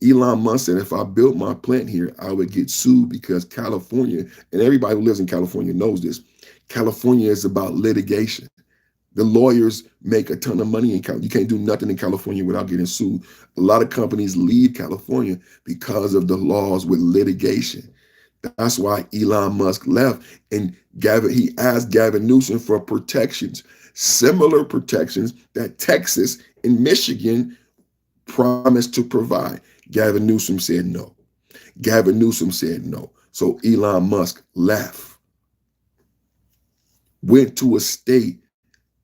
Elon Musk said, if I built my plant here, I would get sued because California, and everybody who lives in California knows this, California is about litigation. The lawyers make a ton of money in California. You can't do nothing in California without getting sued. A lot of companies leave California because of the laws with litigation. That's why Elon Musk left, and he asked Gavin Newsom for protections, similar protections that Texas and Michigan promised to provide. Gavin Newsom said no. Gavin Newsom said no. So Elon Musk left, went to a state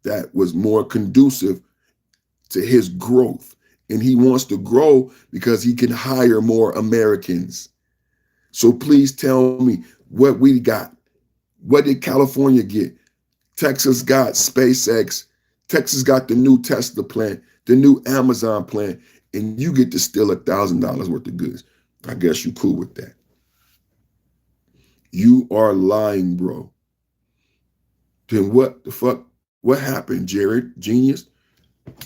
that was more conducive to his growth. And he wants to grow because he can hire more Americans. So please tell me what we got. What did California get? Texas got SpaceX. Texas got the new Tesla plant, the new Amazon plant, and you get to steal $1,000 worth of goods. I guess you cool with that. You are lying, bro. Then what the fuck? What happened, Jared? Genius?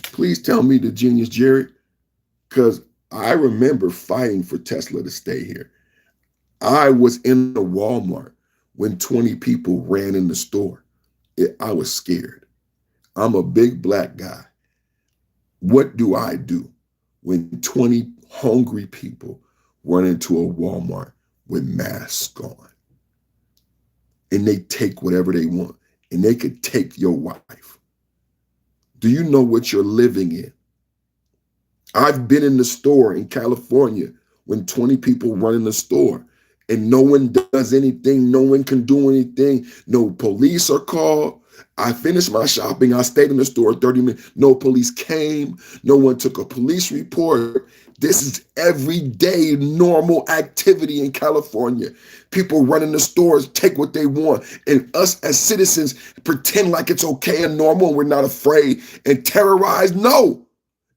Please tell me the genius, Jared, because I remember fighting for Tesla to stay here. I was in a Walmart when 20 people ran in the store. I was scared. I'm a big black guy. What do I do when 20 hungry people run into a Walmart with masks on? And they take whatever they want. And they could take your wife. Do you know what you're living in? I've been in the store in California when 20 people run in the store and no one does anything. No one can do anything. No police are called. I finished my shopping. I stayed in the store 30 minutes. No police came. No one took a police report. This is everyday normal activity in California. People run in the stores, take what they want, and us as citizens pretend like it's okay and normal and we're not afraid and terrorized. No,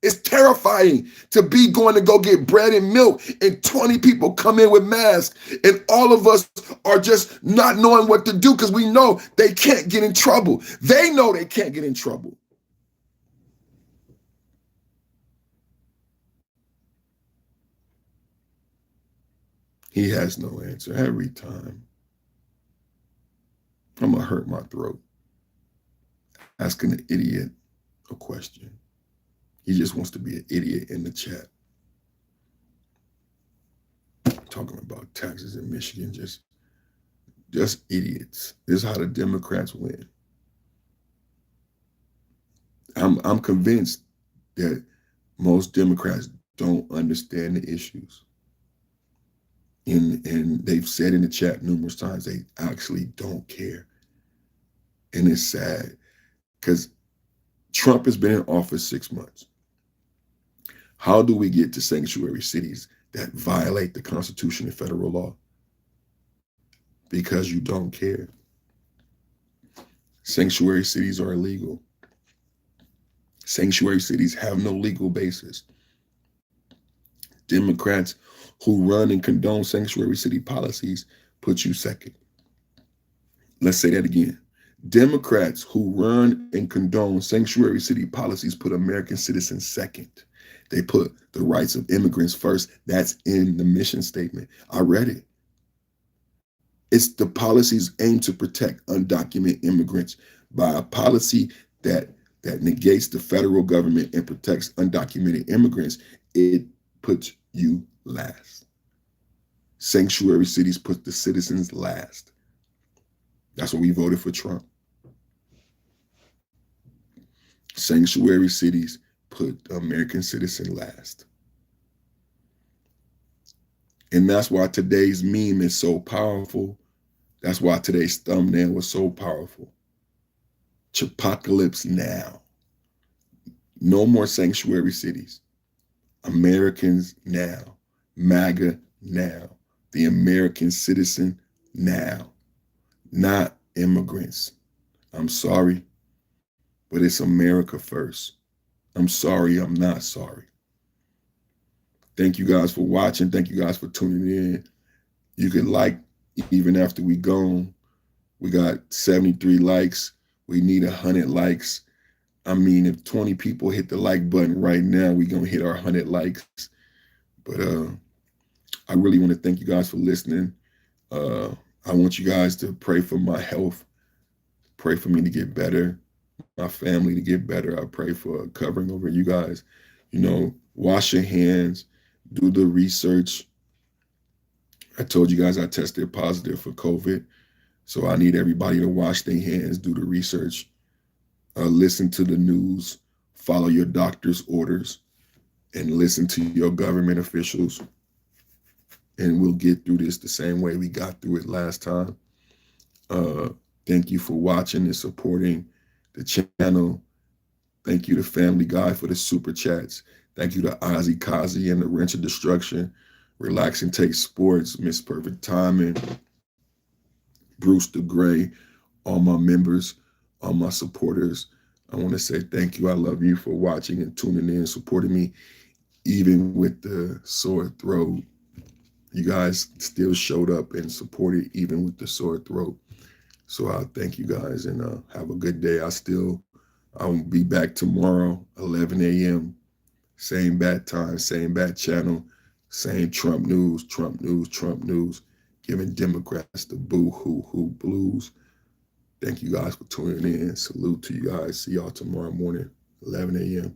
it's terrifying to be going to go get bread and milk and 20 people come in with masks and all of us are just not knowing what to do because we know they can't get in trouble. They know they can't get in trouble. He has no answer every time. I'm going to hurt my throat asking an idiot a question. He just wants to be an idiot in the chat. Talking about taxes in Michigan, just idiots. This is how the Democrats win. I'm convinced that most Democrats don't understand the issues. And they've said in the chat numerous times they actually don't care. And it's sad because Trump has been in office 6 months. How do we get to sanctuary cities that violate the Constitution and federal law? Because you don't care. Sanctuary cities are illegal. Sanctuary cities have no legal basis. Democrats who run and condone sanctuary city policies put you second. Let's say that again. Democrats who run and condone sanctuary city policies put American citizens second. They put the rights of immigrants first. That's in the mission statement. I read it. It's the policies aimed to protect undocumented immigrants by a policy that negates the federal government and protects undocumented immigrants. It puts you last. Sanctuary cities put the citizens last. That's why we voted for Trump. Sanctuary cities put the American citizen last. And that's why today's meme is so powerful. That's why today's thumbnail was so powerful. Chipocalypse now. No more sanctuary cities. Americans now. MAGA now. The American citizen now. Not immigrants. I'm sorry, but it's America first. I'm sorry, I'm not sorry. Thank you guys for watching. Thank you guys for tuning in. You can like even after we gone. We got 73 likes. We need 100 likes. I mean, if 20 people hit the like button right now, we're going to hit our 100 likes. But I really want to thank you guys for listening. I want you guys to pray for my health, pray for me to get better, my family to get better. I pray for a covering over you guys. You know, wash your hands, do the research. I told you guys I tested positive for COVID. So I need everybody to wash their hands, do the research, listen to the news, follow your doctor's orders, and listen to your government officials. And we'll get through this the same way we got through it last time. Thank you for watching and supporting the channel. Thank you to Family Guy for the super chats. Thank you to Ozzy Kazi and the Wrench of Destruction. Relax and Take Sports, Miss Perfect Timing, Bruce the Gray, all my members, all my supporters. I want to say thank you. I love you for watching and tuning in, supporting me, even with the sore throat. You guys still showed up and supported even with the sore throat. So I thank you guys and have a good day. I'll be back tomorrow, 11 a.m. Same bad time, same bad channel, same Trump news, Trump news, Trump news, giving Democrats the boo-hoo-hoo blues. Thank you guys for tuning in. Salute to you guys. See y'all tomorrow morning, 11 a.m.